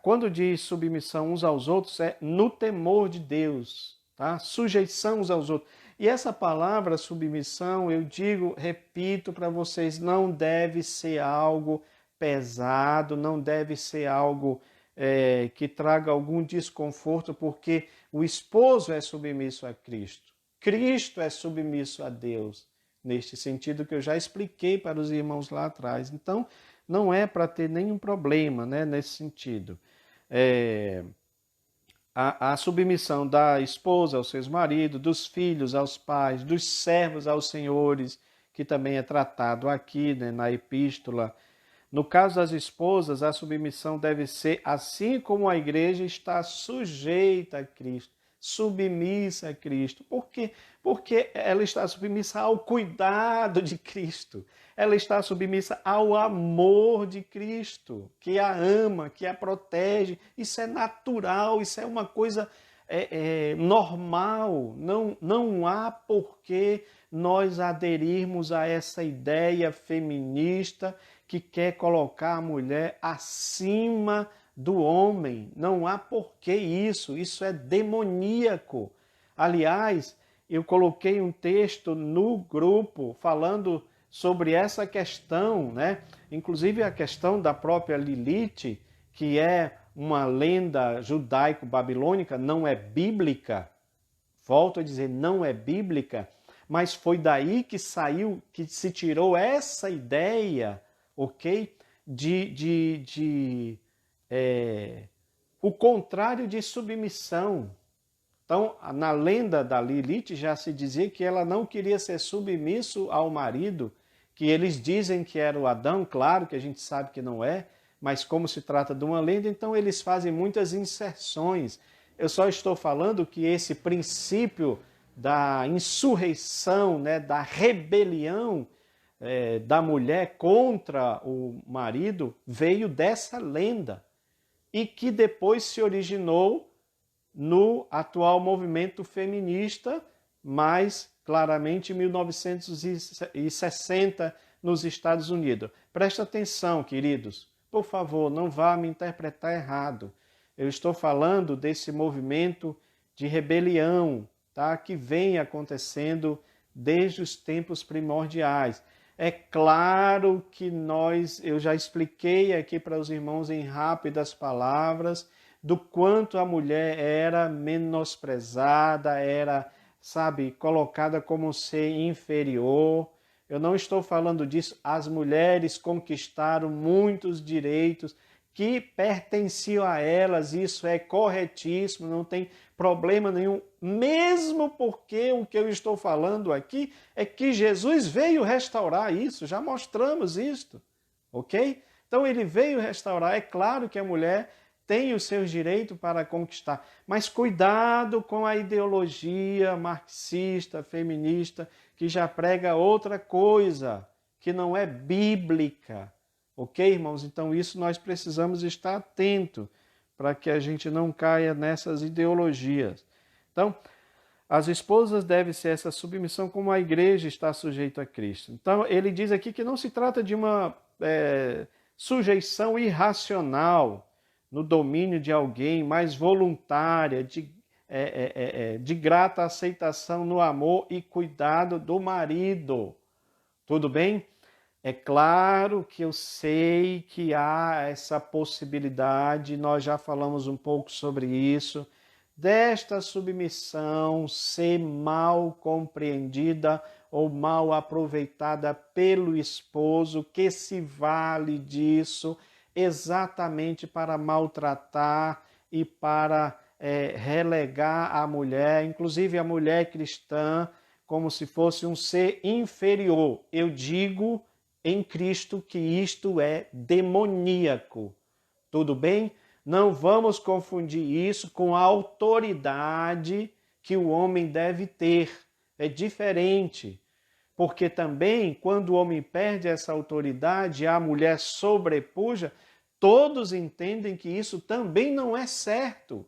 quando diz submissão uns aos outros, é no temor de Deus, tá? Sujeição uns aos outros. E essa palavra submissão, eu digo, repito para vocês, não deve ser algo pesado, não deve ser algo que traga algum desconforto, porque o esposo é submisso a Cristo. Cristo é submisso a Deus, neste sentido que eu já expliquei para os irmãos lá atrás. Então, não é para ter nenhum problema, né, nesse sentido. A submissão da esposa aos seus maridos, dos filhos aos pais, dos servos aos senhores, que também é tratado aqui, né, na epístola. No caso das esposas, a submissão deve ser assim como a igreja está sujeita a Cristo. submissa a Cristo. Por quê? Porque ela está submissa ao cuidado de Cristo. Ela está submissa ao amor de Cristo, que a ama, que a protege. Isso é natural, isso é uma coisa normal. Não há porquê nós aderirmos a essa ideia feminista que quer colocar a mulher acima do homem. Não há porquê isso é demoníaco. Aliás, eu coloquei um texto no grupo falando sobre essa questão, né? Inclusive a questão da própria Lilith, que é uma lenda judaico-babilônica, não é bíblica. Volto a dizer, não é bíblica, mas foi daí que saiu, que se tirou essa ideia, ok? O contrário de submissão. Então, na lenda da Lilith já se dizia que ela não queria ser submisso ao marido, que eles dizem que era o Adão, claro que a gente sabe que não é, mas como se trata de uma lenda, então eles fazem muitas inserções. Eu só estou falando que esse princípio da insurreição, né, da rebelião da mulher contra o marido veio dessa lenda e que depois se originou no atual movimento feminista, mais claramente em 1960 nos Estados Unidos. Presta atenção, queridos. Por favor, não vá me interpretar errado. Eu estou falando desse movimento de rebelião, tá? Que vem acontecendo desde os tempos primordiais. É claro que eu já expliquei aqui para os irmãos em rápidas palavras do quanto a mulher era menosprezada, era, sabe, colocada como ser inferior. Eu não estou falando disso. As mulheres conquistaram muitos direitos que pertenciam a elas, isso é corretíssimo, não tem problema nenhum, mesmo porque o que eu estou falando aqui é que Jesus veio restaurar isso, já mostramos isto, ok? Então ele veio restaurar, é claro que a mulher tem os seus direitos para conquistar, mas cuidado com a ideologia marxista, feminista, que já prega outra coisa, que não é bíblica. Ok, irmãos? Então isso nós precisamos estar atento para que a gente não caia nessas ideologias. Então, as esposas devem ser essa submissão como a igreja está sujeita a Cristo. Então, ele diz aqui que não se trata de uma sujeição irracional no domínio de alguém, mas voluntária, de grata aceitação no amor e cuidado do marido. Tudo bem? É claro que eu sei que há essa possibilidade, nós já falamos um pouco sobre isso, desta submissão ser mal compreendida ou mal aproveitada pelo esposo, que se vale disso exatamente para maltratar e para relegar a mulher, inclusive a mulher cristã, como se fosse um ser inferior. Eu digo em Cristo que isto é demoníaco. Tudo bem? Não vamos confundir isso com a autoridade que o homem deve ter. É diferente. Porque também, quando o homem perde essa autoridade e a mulher sobrepuja, todos entendem que isso também não é certo.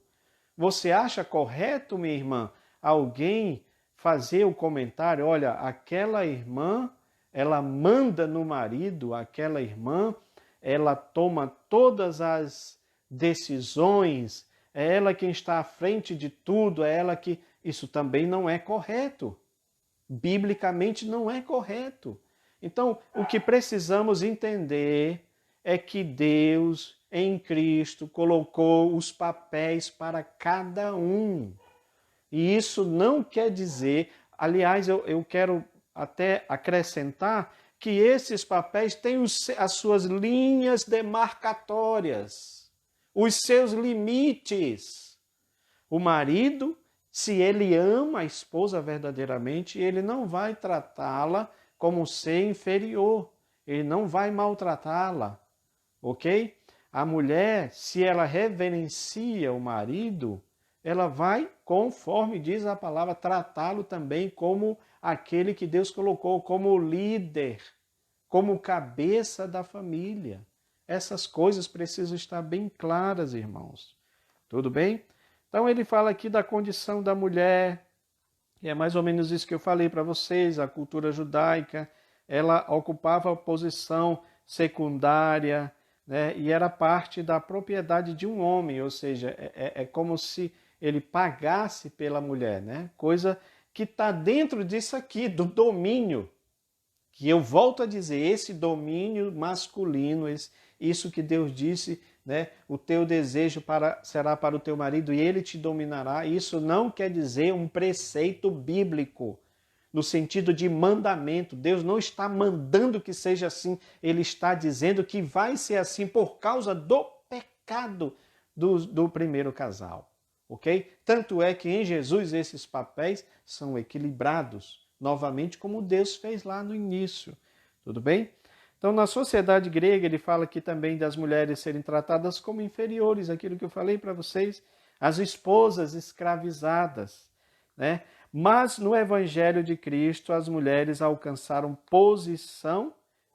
Você acha correto, minha irmã, alguém fazer o comentário, olha, aquela irmã, ela manda no marido, aquela irmã, ela toma todas as decisões, é ela quem está à frente de tudo, é ela que... Isso também não é correto. Biblicamente não é correto. Então, o que precisamos entender é que Deus, em Cristo, colocou os papéis para cada um. E isso não quer dizer... Aliás, eu quero até acrescentar que esses papéis têm as suas linhas demarcatórias, os seus limites. O marido, se ele ama a esposa verdadeiramente, ele não vai tratá-la como um ser inferior, ele não vai maltratá-la, ok? A mulher, se ela reverencia o marido, ela vai, conforme diz a palavra, tratá-lo também como aquele que Deus colocou como líder, como cabeça da família. Essas coisas precisam estar bem claras, irmãos. Tudo bem? Então ele fala aqui da condição da mulher, e é mais ou menos isso que eu falei para vocês, a cultura judaica, ela ocupava a posição secundária, né, e era parte da propriedade de um homem, ou seja, é como se ele pagasse pela mulher, né? Coisa que está dentro disso aqui, do domínio, que eu volto a dizer, esse domínio masculino, isso que Deus disse, né? O teu desejo será para o teu marido e ele te dominará. Isso não quer dizer um preceito bíblico, no sentido de mandamento. Deus não está mandando que seja assim, ele está dizendo que vai ser assim por causa do pecado do primeiro casal. Ok? Tanto é que em Jesus esses papéis são equilibrados, novamente como Deus fez lá no início. Tudo bem? Então, na sociedade grega, ele fala aqui também das mulheres serem tratadas como inferiores, aquilo que eu falei para vocês, as esposas escravizadas, né? Mas no Evangelho de Cristo, as mulheres alcançaram posição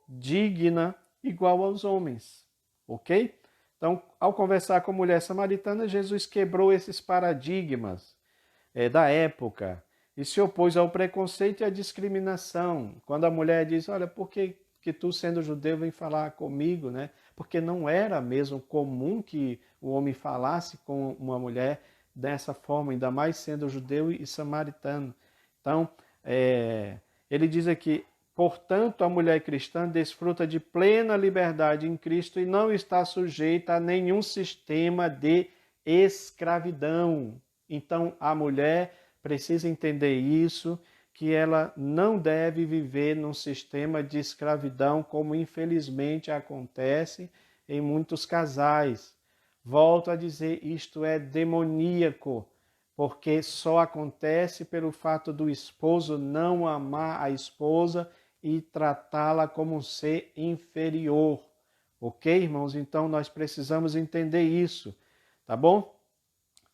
digna igual aos homens, ok? Então, ao conversar com a mulher samaritana, Jesus quebrou esses paradigmas da época e se opôs ao preconceito e à discriminação. Quando a mulher diz, olha, por que tu, sendo judeu, vem falar comigo, né? Porque não era mesmo comum que o homem falasse com uma mulher dessa forma, ainda mais sendo judeu e samaritano. Então, ele diz aqui, portanto, a mulher cristã desfruta de plena liberdade em Cristo e não está sujeita a nenhum sistema de escravidão. Então, a mulher precisa entender isso, que ela não deve viver num sistema de escravidão, como infelizmente acontece em muitos casais. Volto a dizer, isto é demoníaco, porque só acontece pelo fato do esposo não amar a esposa e tratá-la como um ser inferior. Ok, irmãos? Então nós precisamos entender isso, tá bom?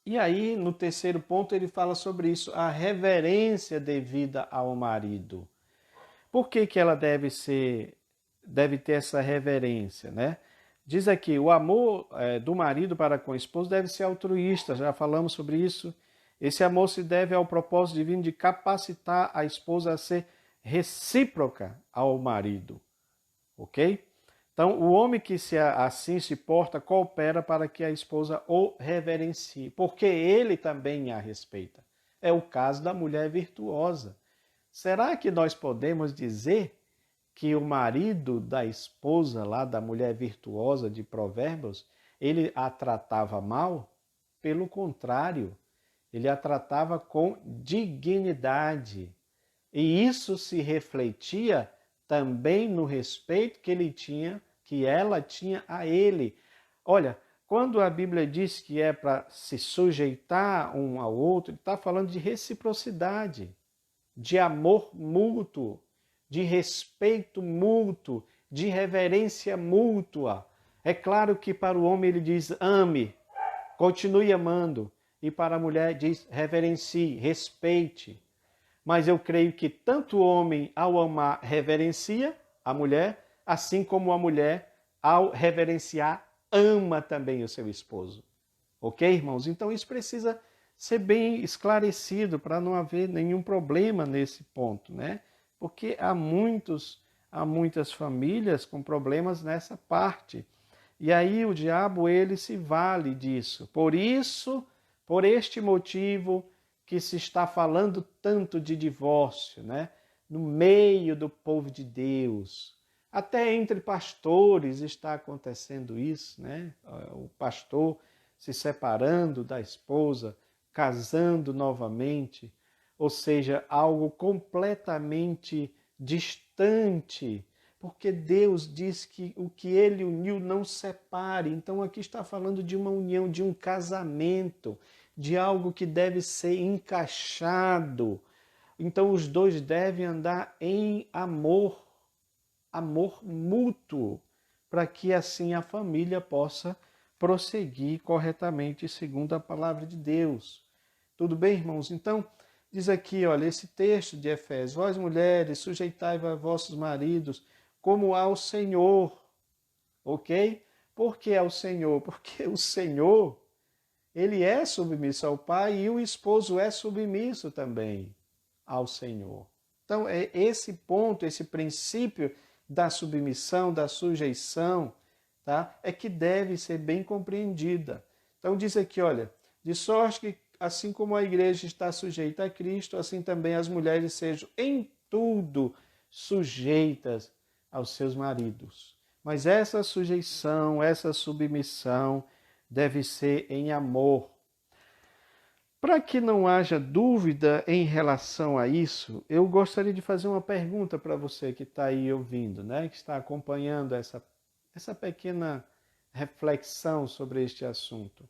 E aí, no terceiro ponto, ele fala sobre isso, a reverência devida ao marido. Por que ela deve ter essa reverência, né? Diz aqui, o amor do marido para com a esposa deve ser altruísta, já falamos sobre isso. Esse amor se deve ao propósito divino de capacitar a esposa a ser recíproca ao marido, ok? Então, o homem que assim se porta, coopera para que a esposa o reverencie, porque ele também a respeita. É o caso da mulher virtuosa. Será que nós podemos dizer que o marido da esposa lá, da mulher virtuosa de Provérbios, ele a tratava mal? Pelo contrário, ele a tratava com dignidade. E isso se refletia também no respeito que ela tinha a ele. Olha, quando a Bíblia diz que é para se sujeitar um ao outro, ele está falando de reciprocidade, de amor mútuo, de respeito mútuo, de reverência mútua. É claro que para o homem ele diz ame, continue amando, e para a mulher diz reverencie, respeite. Mas eu creio que tanto o homem, ao amar, reverencia a mulher, assim como a mulher, ao reverenciar, ama também o seu esposo. Ok, irmãos? Então isso precisa ser bem esclarecido para não haver nenhum problema nesse ponto, né? Porque há muitas famílias com problemas nessa parte. E aí o diabo, ele se vale disso. Por isso, por este motivo que se está falando tanto de divórcio, né? No meio do povo de Deus. Até entre pastores está acontecendo isso, né? O pastor se separando da esposa, casando novamente, ou seja, algo completamente distante, porque Deus diz que o que ele uniu não separe. Então aqui está falando de uma união, de um casamento, de algo que deve ser encaixado. Então os dois devem andar em amor, amor mútuo, para que assim a família possa prosseguir corretamente segundo a palavra de Deus. Tudo bem, irmãos? Então, diz aqui, olha, esse texto de Efésios: vós mulheres, sujeitai-vos a vossos maridos como ao Senhor, ok? Por que ao Senhor? Porque o Senhor, ele é submisso ao Pai e o esposo é submisso também ao Senhor. Então, é esse ponto, esse princípio da submissão, da sujeição, tá? É que deve ser bem compreendida. Então, diz aqui, olha, de sorte que, assim como a igreja está sujeita a Cristo, assim também as mulheres sejam em tudo sujeitas aos seus maridos. Mas essa sujeição, essa submissão deve ser em amor. Para que não haja dúvida em relação a isso, eu gostaria de fazer uma pergunta para você que está aí ouvindo, né? Que está acompanhando essa pequena reflexão sobre este assunto.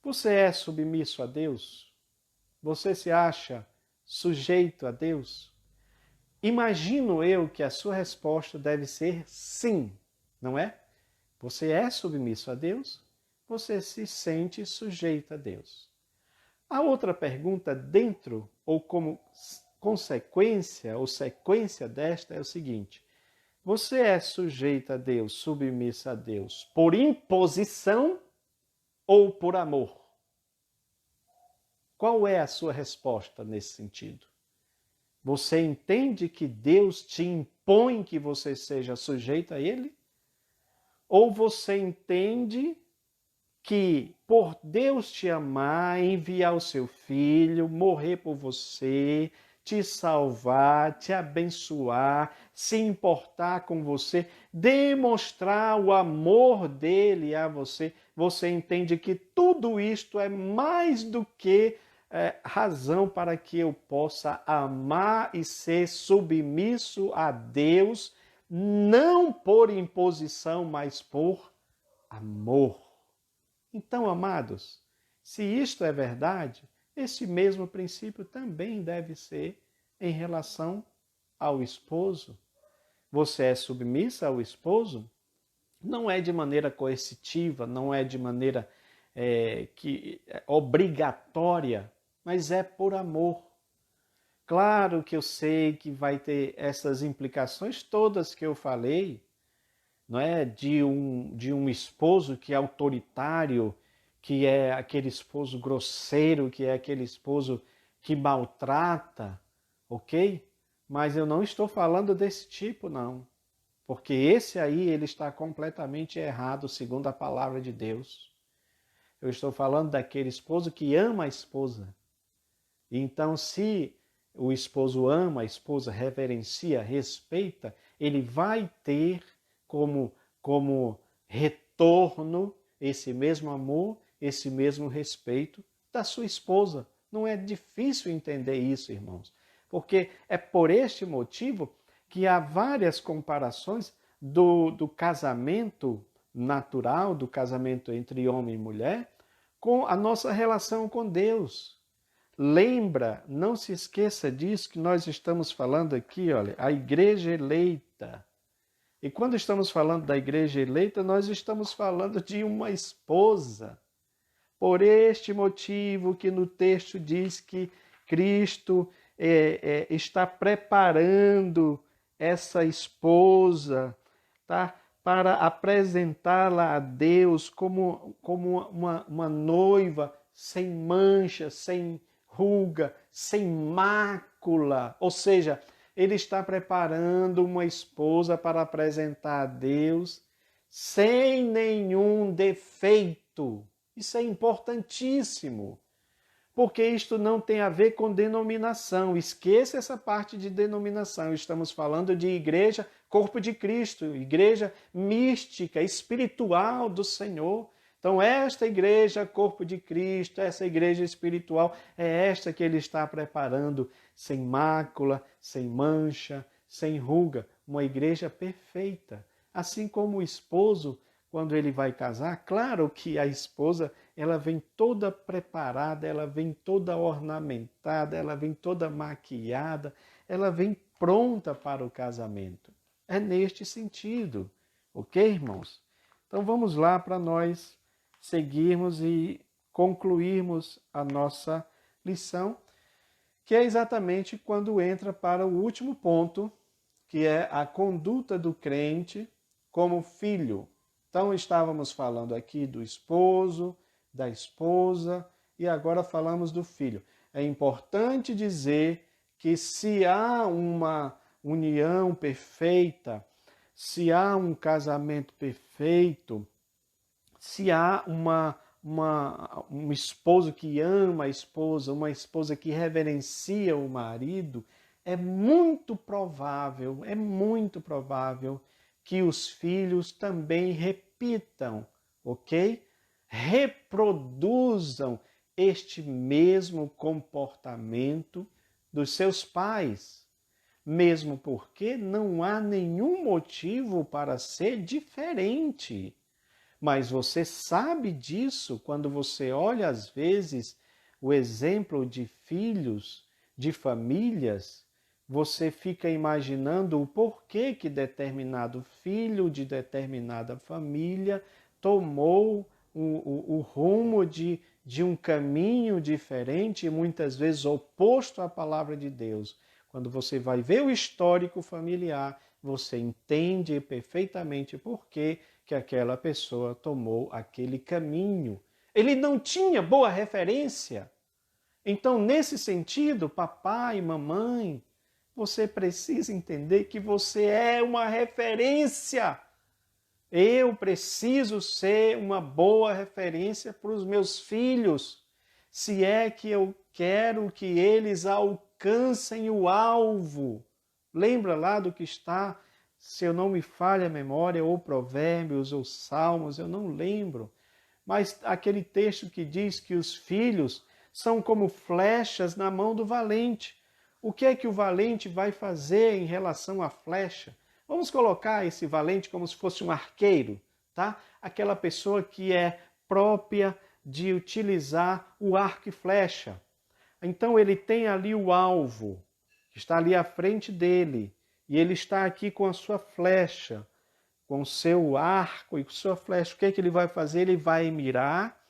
Você é submisso a Deus? Você se acha sujeito a Deus? Imagino eu que a sua resposta deve ser sim, não é? Você é submisso a Deus? Você se sente sujeito a Deus. A outra pergunta dentro ou como consequência ou sequência desta é o seguinte: você é sujeito a Deus, submisso a Deus, por imposição ou por amor? Qual é a sua resposta nesse sentido? Você entende que Deus te impõe que você seja sujeito a Ele? Ou você entende que por Deus te amar, enviar o seu filho, morrer por você, te salvar, te abençoar, se importar com você, demonstrar o amor dele a você, você entende que tudo isto é mais do que razão para que eu possa amar e ser submisso a Deus, não por imposição, mas por amor. Então, amados, se isto é verdade, esse mesmo princípio também deve ser em relação ao esposo. Você é submissa ao esposo? Não é de maneira coercitiva, não é de maneira obrigatória, mas é por amor. Claro que eu sei que vai ter essas implicações todas que eu falei, não é? De um esposo que é autoritário, que é aquele esposo grosseiro, que é aquele esposo que maltrata, ok? Mas eu não estou falando desse tipo, não. Porque esse aí, ele está completamente errado, segundo a palavra de Deus. Eu estou falando daquele esposo que ama a esposa. Então, se o esposo ama, a esposa reverencia, respeita, ele vai ter como retorno esse mesmo amor, esse mesmo respeito da sua esposa. Não é difícil entender isso, irmãos, porque é por este motivo que há várias comparações do casamento natural, do casamento entre homem e mulher, com a nossa relação com Deus. Lembra, não se esqueça disso, que nós estamos falando aqui, olha, a igreja eleita. E quando estamos falando da igreja eleita, nós estamos falando de uma esposa. Por este motivo que no texto diz que Cristo está preparando essa esposa, tá? Para apresentá-la a Deus como uma noiva sem mancha, sem ruga, sem mácula. Ou seja, ele está preparando uma esposa para apresentar a Deus sem nenhum defeito. Isso é importantíssimo, porque isto não tem a ver com denominação. Esqueça essa parte de denominação. Estamos falando de igreja, corpo de Cristo, igreja mística, espiritual do Senhor. Então, esta igreja, corpo de Cristo, essa igreja espiritual, é esta que ele está preparando, sem mácula, sem mancha, sem ruga, uma igreja perfeita. Assim como o esposo, quando ele vai casar, claro que a esposa, ela vem toda preparada, ela vem toda ornamentada, ela vem toda maquiada, ela vem pronta para o casamento. É neste sentido, ok, irmãos? Então vamos lá para nós seguirmos e concluirmos a nossa lição, que é exatamente quando entra para o último ponto, que é a conduta do crente como filho. Então, estávamos falando aqui do esposo, da esposa, e agora falamos do filho. É importante dizer que se há uma união perfeita, se há um casamento perfeito, se há um esposo que ama a esposa, uma esposa que reverencia o marido, é muito provável que os filhos também repitam, ok? Reproduzam este mesmo comportamento dos seus pais, mesmo porque não há nenhum motivo para ser diferente. Mas você sabe disso quando você olha, às vezes, o exemplo de filhos, de famílias, você fica imaginando o porquê que determinado filho de determinada família tomou o rumo de um caminho diferente e muitas vezes oposto à palavra de Deus. Quando você vai ver o histórico familiar, você entende perfeitamente por que aquela pessoa tomou aquele caminho. Ele não tinha boa referência. Então, nesse sentido, papai, mamãe, você precisa entender que você é uma referência. Eu preciso ser uma boa referência para os meus filhos, se é que eu quero que eles alcancem o alvo. Lembra lá do que está, se eu não me falha a memória, ou Provérbios, ou Salmos, eu não lembro. Mas aquele texto que diz que os filhos são como flechas na mão do valente. O que é que o valente vai fazer em relação à flecha? Vamos colocar esse valente como se fosse um arqueiro, tá? Aquela pessoa que é própria de utilizar o arco e flecha. Então ele tem ali o alvo, que está ali à frente dele, e ele está aqui com a sua flecha, com o seu arco e com a sua flecha. O que é que ele vai fazer? Ele vai mirar,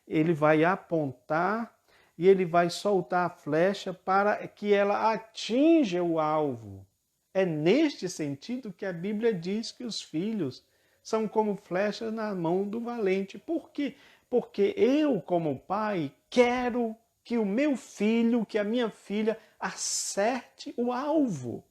ele vai apontar e ele vai soltar a flecha para que ela atinja o alvo. É neste sentido que a Bíblia diz que os filhos são como flechas na mão do valente. Por quê? Porque eu, como pai, quero que o meu filho, que a minha filha, acerte o alvo.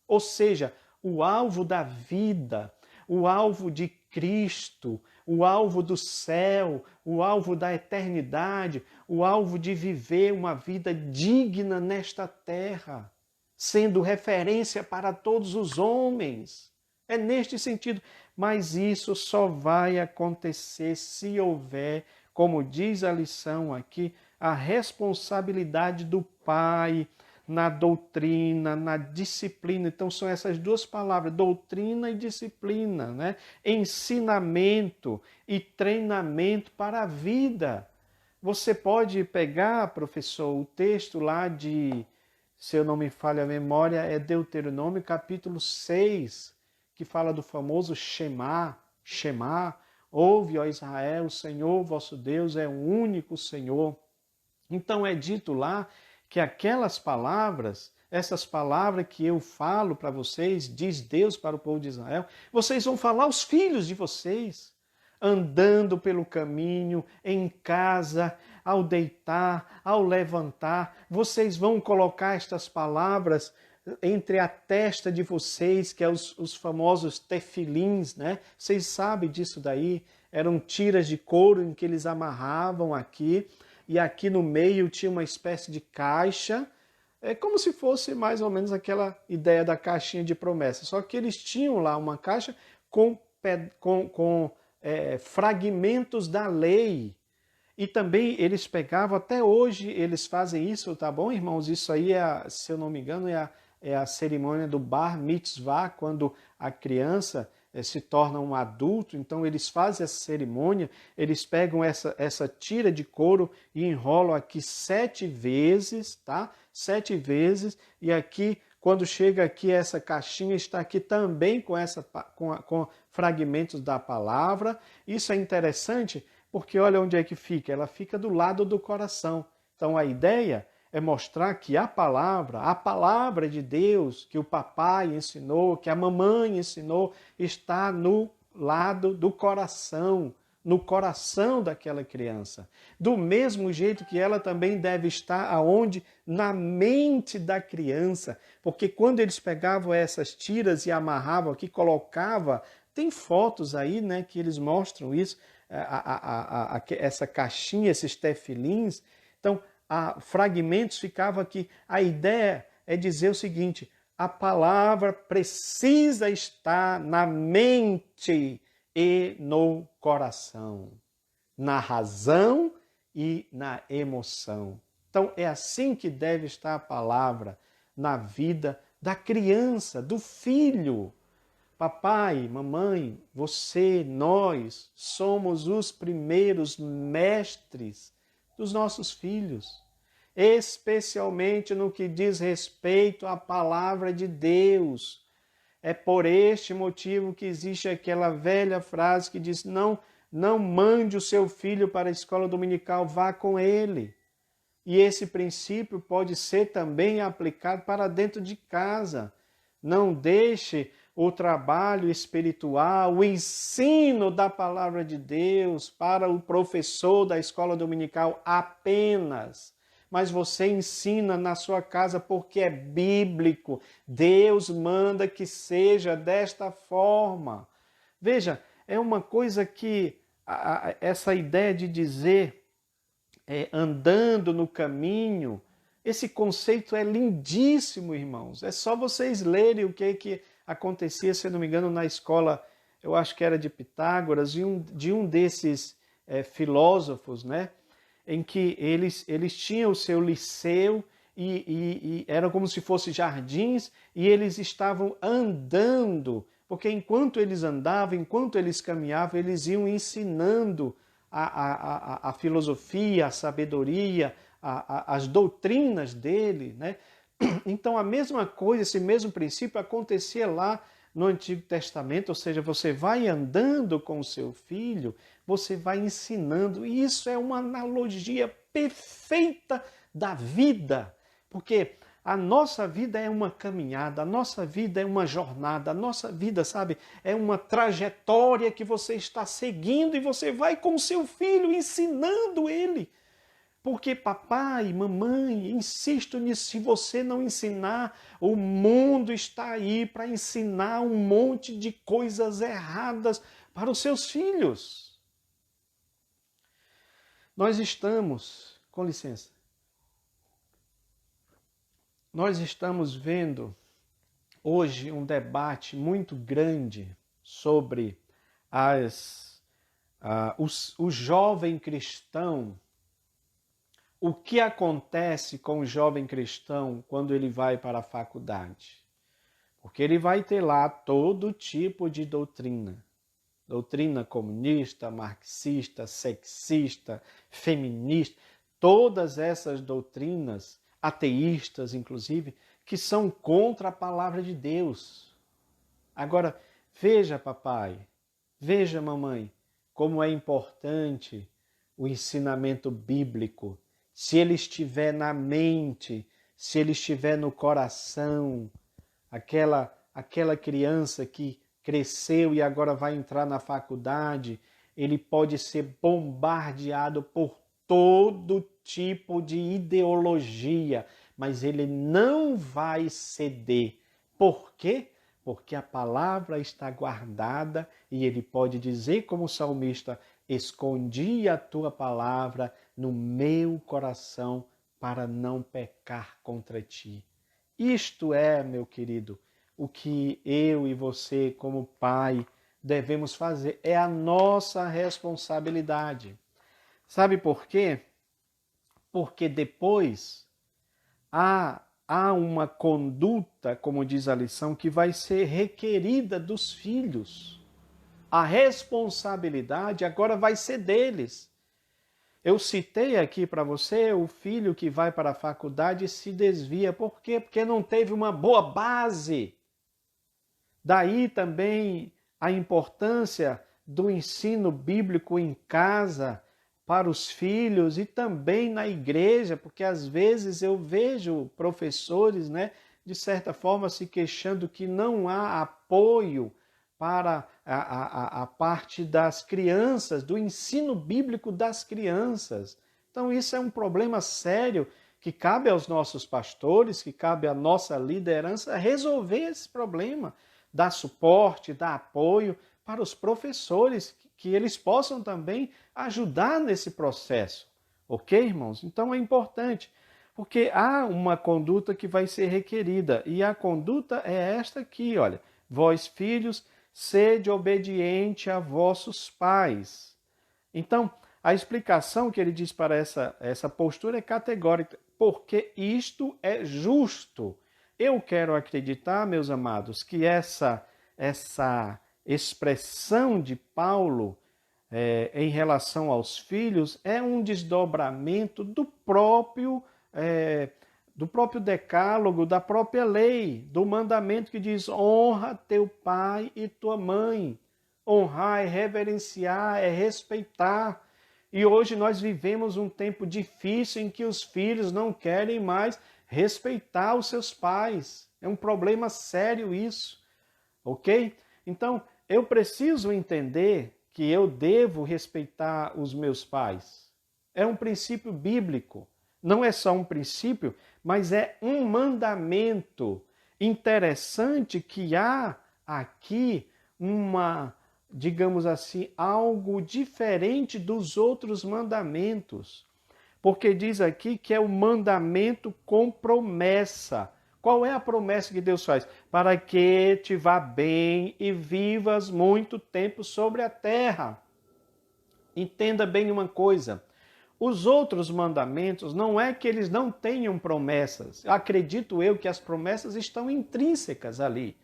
Ou seja, o alvo da vida, o alvo de Cristo, o alvo do céu, o alvo da eternidade, o alvo de viver uma vida digna nesta terra, sendo referência para todos os homens. É neste sentido. Mas isso só vai acontecer se houver, como diz a lição aqui, a responsabilidade do pai na doutrina, na disciplina. Então são essas duas palavras, doutrina e disciplina, né? Ensinamento e treinamento para a vida. Você pode pegar, professor, o texto lá de, se eu não me falha a memória, é Deuteronômio capítulo 6, que fala do famoso Shema, ouve, ó Israel, o Senhor vosso Deus é o único Senhor. Então é dito lá que aquelas palavras, essas palavras que eu falo para vocês, diz Deus para o povo de Israel, vocês vão falar aos filhos de vocês, andando pelo caminho, em casa, ao deitar, ao levantar, vocês vão colocar estas palavras entre a testa de vocês, que é os famosos tefilins, né? Vocês sabem disso daí, eram tiras de couro em que eles amarravam aqui, e aqui no meio tinha uma espécie de caixa, é como se fosse mais ou menos aquela ideia da caixinha de promessa, só que eles tinham lá uma caixa com fragmentos da lei, e também eles pegavam, até hoje eles fazem isso, tá bom, irmãos? Isso aí, se eu não me engano, é a cerimônia do Bar Mitzvah, quando a criança se torna um adulto, então eles fazem essa cerimônia, eles pegam essa tira de couro e enrolam aqui 7 vezes, tá? 7 vezes, e aqui, quando chega aqui, essa caixinha está aqui também com fragmentos da palavra. Isso é interessante, porque olha onde é que fica, ela fica do lado do coração. Então a ideia é mostrar que a palavra de Deus, que o papai ensinou, que a mamãe ensinou, está no lado do coração, no coração daquela criança. Do mesmo jeito que ela também deve estar aonde? Na mente da criança. Porque quando eles pegavam essas tiras e amarravam aqui, colocava, tem fotos aí, né, que eles mostram isso, essa caixinha, esses tefilins. Então, fragmentos ficavam aqui. A ideia é dizer o seguinte: a palavra precisa estar na mente e no coração, na razão e na emoção. Então, é assim que deve estar a palavra na vida da criança, do filho. Papai, mamãe, você, nós somos os primeiros mestres dos nossos filhos, especialmente no que diz respeito à palavra de Deus. É por este motivo que existe aquela velha frase que diz: não mande o seu filho para a escola dominical, vá com ele. E esse princípio pode ser também aplicado para dentro de casa. Não deixe o trabalho espiritual, o ensino da palavra de Deus para o professor da escola dominical apenas. Mas você ensina na sua casa porque é bíblico. Deus manda que seja desta forma. Veja, é uma coisa que essa ideia de dizer andando no caminho, esse conceito é lindíssimo, irmãos. É só vocês lerem o que acontecia, se não me engano, na escola, eu acho que era de Pitágoras, de um desses filósofos, né? Em que eles tinham o seu liceu e era como se fossem jardins e eles estavam andando, porque enquanto eles andavam, enquanto eles caminhavam, eles iam ensinando a filosofia, a sabedoria, as doutrinas dele, né? Então a mesma coisa, esse mesmo princípio acontecia lá no Antigo Testamento, ou seja, você vai andando com o seu filho, você vai ensinando, e isso é uma analogia perfeita da vida, porque a nossa vida é uma caminhada, a nossa vida é uma jornada, a nossa vida, sabe, é uma trajetória que você está seguindo e você vai com o seu filho ensinando ele. Porque papai, mamãe, insisto nisso, se você não ensinar, o mundo está aí para ensinar um monte de coisas erradas para os seus filhos. Nós estamos, com licença, nós estamos vendo hoje um debate muito grande sobre o jovem cristão. O que acontece com o jovem cristão quando ele vai para a faculdade? Porque ele vai ter lá todo tipo de doutrina. Doutrina comunista, marxista, sexista, feminista. Todas essas doutrinas, ateístas inclusive, que são contra a palavra de Deus. Agora, veja papai, veja mamãe, como é importante o ensinamento bíblico. Se ele estiver na mente, se ele estiver no coração, aquela criança que cresceu e agora vai entrar na faculdade, ele pode ser bombardeado por todo tipo de ideologia, mas ele não vai ceder. Por quê? Porque a palavra está guardada e ele pode dizer como o salmista: escondi a tua palavra no meu coração para não pecar contra ti. Isto é, meu querido, o que eu e você, como pai, devemos fazer. É a nossa responsabilidade. Sabe por quê? Porque depois há uma conduta, como diz a lição, que vai ser requerida dos filhos. A responsabilidade agora vai ser deles. Eu citei aqui para você o filho que vai para a faculdade e se desvia. Por quê? Porque não teve uma boa base. Daí também a importância do ensino bíblico em casa para os filhos e também na igreja, porque às vezes eu vejo professores, né, de certa forma se queixando que não há apoio para a parte das crianças, do ensino bíblico das crianças. Então isso é um problema sério que cabe aos nossos pastores, que cabe à nossa liderança resolver esse problema, dar suporte, dar apoio para os professores, que eles possam também ajudar nesse processo. Ok, irmãos? Então é importante, porque há uma conduta que vai ser requerida, e a conduta é esta aqui, olha. Vós, filhos, sede obediente a vossos pais. Então, a explicação que ele diz para essa postura é categórica, porque isto é justo. Eu quero acreditar, meus amados, que essa expressão de Paulo em relação aos filhos é um desdobramento do próprio decálogo, da própria lei, do mandamento que diz: honra teu pai e tua mãe. Honrar é reverenciar, é respeitar. E hoje nós vivemos um tempo difícil em que os filhos não querem mais respeitar os seus pais. É um problema sério isso, ok? Então, eu preciso entender que eu devo respeitar os meus pais. É um princípio bíblico. Não é só um princípio, mas é um mandamento. Interessante que há aqui digamos assim, algo diferente dos outros mandamentos. Porque diz aqui que é o mandamento com promessa. Qual é a promessa que Deus faz? Para que te vá bem e vivas muito tempo sobre a terra. Entenda bem uma coisa. Os outros mandamentos não é que eles não tenham promessas. Acredito eu que as promessas estão intrínsecas ali.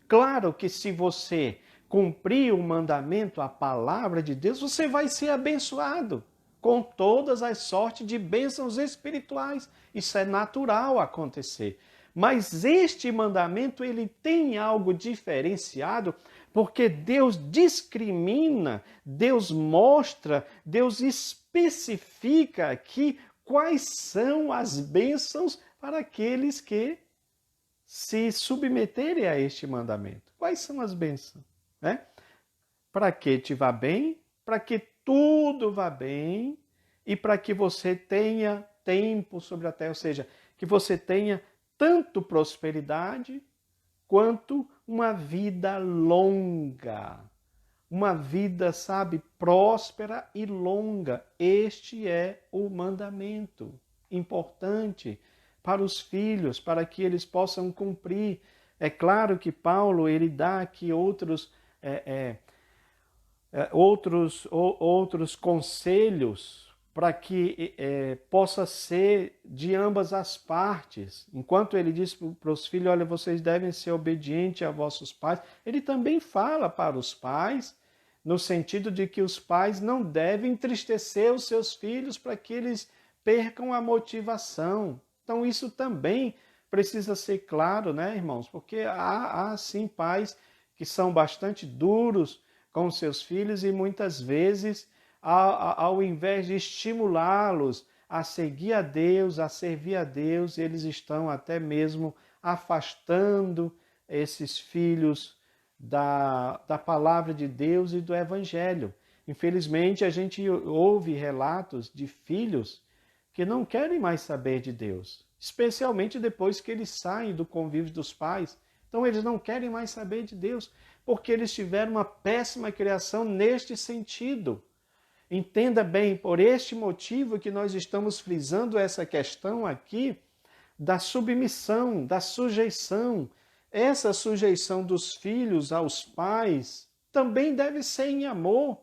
Claro que se você cumprir o mandamento, a palavra de Deus, você vai ser abençoado com todas as sortes de bênçãos espirituais. Isso é natural acontecer. Mas este mandamento, ele tem algo diferenciado, porque Deus discrimina, Deus mostra, Deus especifica aqui quais são as bênçãos para aqueles que se submeterem a este mandamento. Quais são as bênçãos? Para que te vá bem, para que tudo vá bem e para que você tenha tempo sobre a terra, ou seja, que você tenha tanto prosperidade quanto uma vida longa. Uma vida, sabe, próspera e longa. Este é o mandamento importante para os filhos, para que eles possam cumprir. É claro que Paulo ele dá aqui outros conselhos para que possa ser de ambas as partes. Enquanto ele diz para os filhos, olha, vocês devem ser obedientes a vossos pais, ele também fala para os pais, no sentido de que os pais não devem entristecer os seus filhos para que eles percam a motivação. Então isso também precisa ser claro, né, irmãos? Porque há sim pais que são bastante duros com seus filhos e muitas vezes, ao invés de estimulá-los a seguir a Deus, a servir a Deus, eles estão até mesmo afastando esses filhos da palavra de Deus e do Evangelho. Infelizmente, a gente ouve relatos de filhos que não querem mais saber de Deus, especialmente depois que eles saem do convívio dos pais. Então, eles não querem mais saber de Deus, porque eles tiveram uma péssima criação neste sentido. Entenda bem, por este motivo que nós estamos frisando essa questão aqui da submissão, da sujeição. Essa sujeição dos filhos aos pais também deve ser em amor.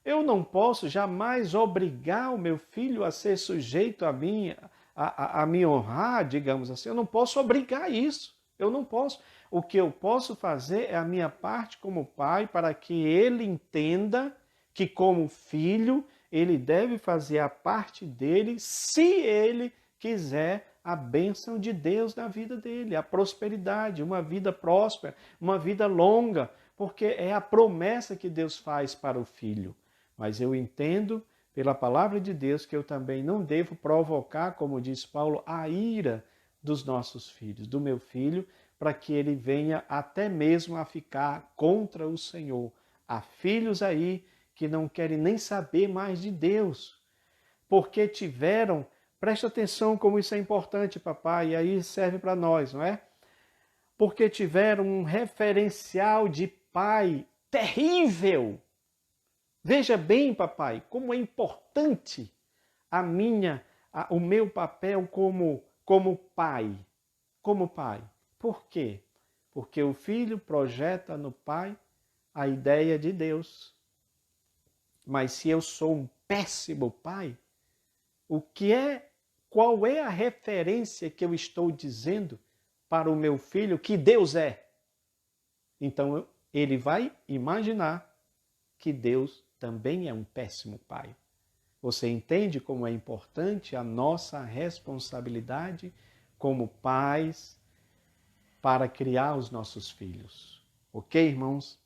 Eu não posso jamais obrigar o meu filho a ser sujeito a mim, a me honrar, digamos assim. Eu não posso obrigar isso. Eu não posso. O que eu posso fazer é a minha parte como pai para que ele entenda que, como filho, ele deve fazer a parte dele se ele quiser a bênção de Deus na vida dele, a prosperidade, uma vida próspera, uma vida longa, porque é a promessa que Deus faz para o filho. Mas eu entendo pela palavra de Deus, que eu também não devo provocar, como diz Paulo, a ira dos nossos filhos, do meu filho, para que ele venha até mesmo a ficar contra o Senhor. Há filhos aí que não querem nem saber mais de Deus, porque tiveram, presta atenção como isso é importante, papai, e aí serve para nós, não é? Porque tiveram um referencial de pai terrível. Veja bem, papai, como é importante o meu papel como pai. Como pai. Por quê? Porque o filho projeta no pai a ideia de Deus. Mas se eu sou um péssimo pai, qual é a referência que eu estou dizendo para o meu filho que Deus é? Então ele vai imaginar que Deus também é um péssimo pai. Você entende como é importante a nossa responsabilidade como pais para criar os nossos filhos? Ok, irmãos?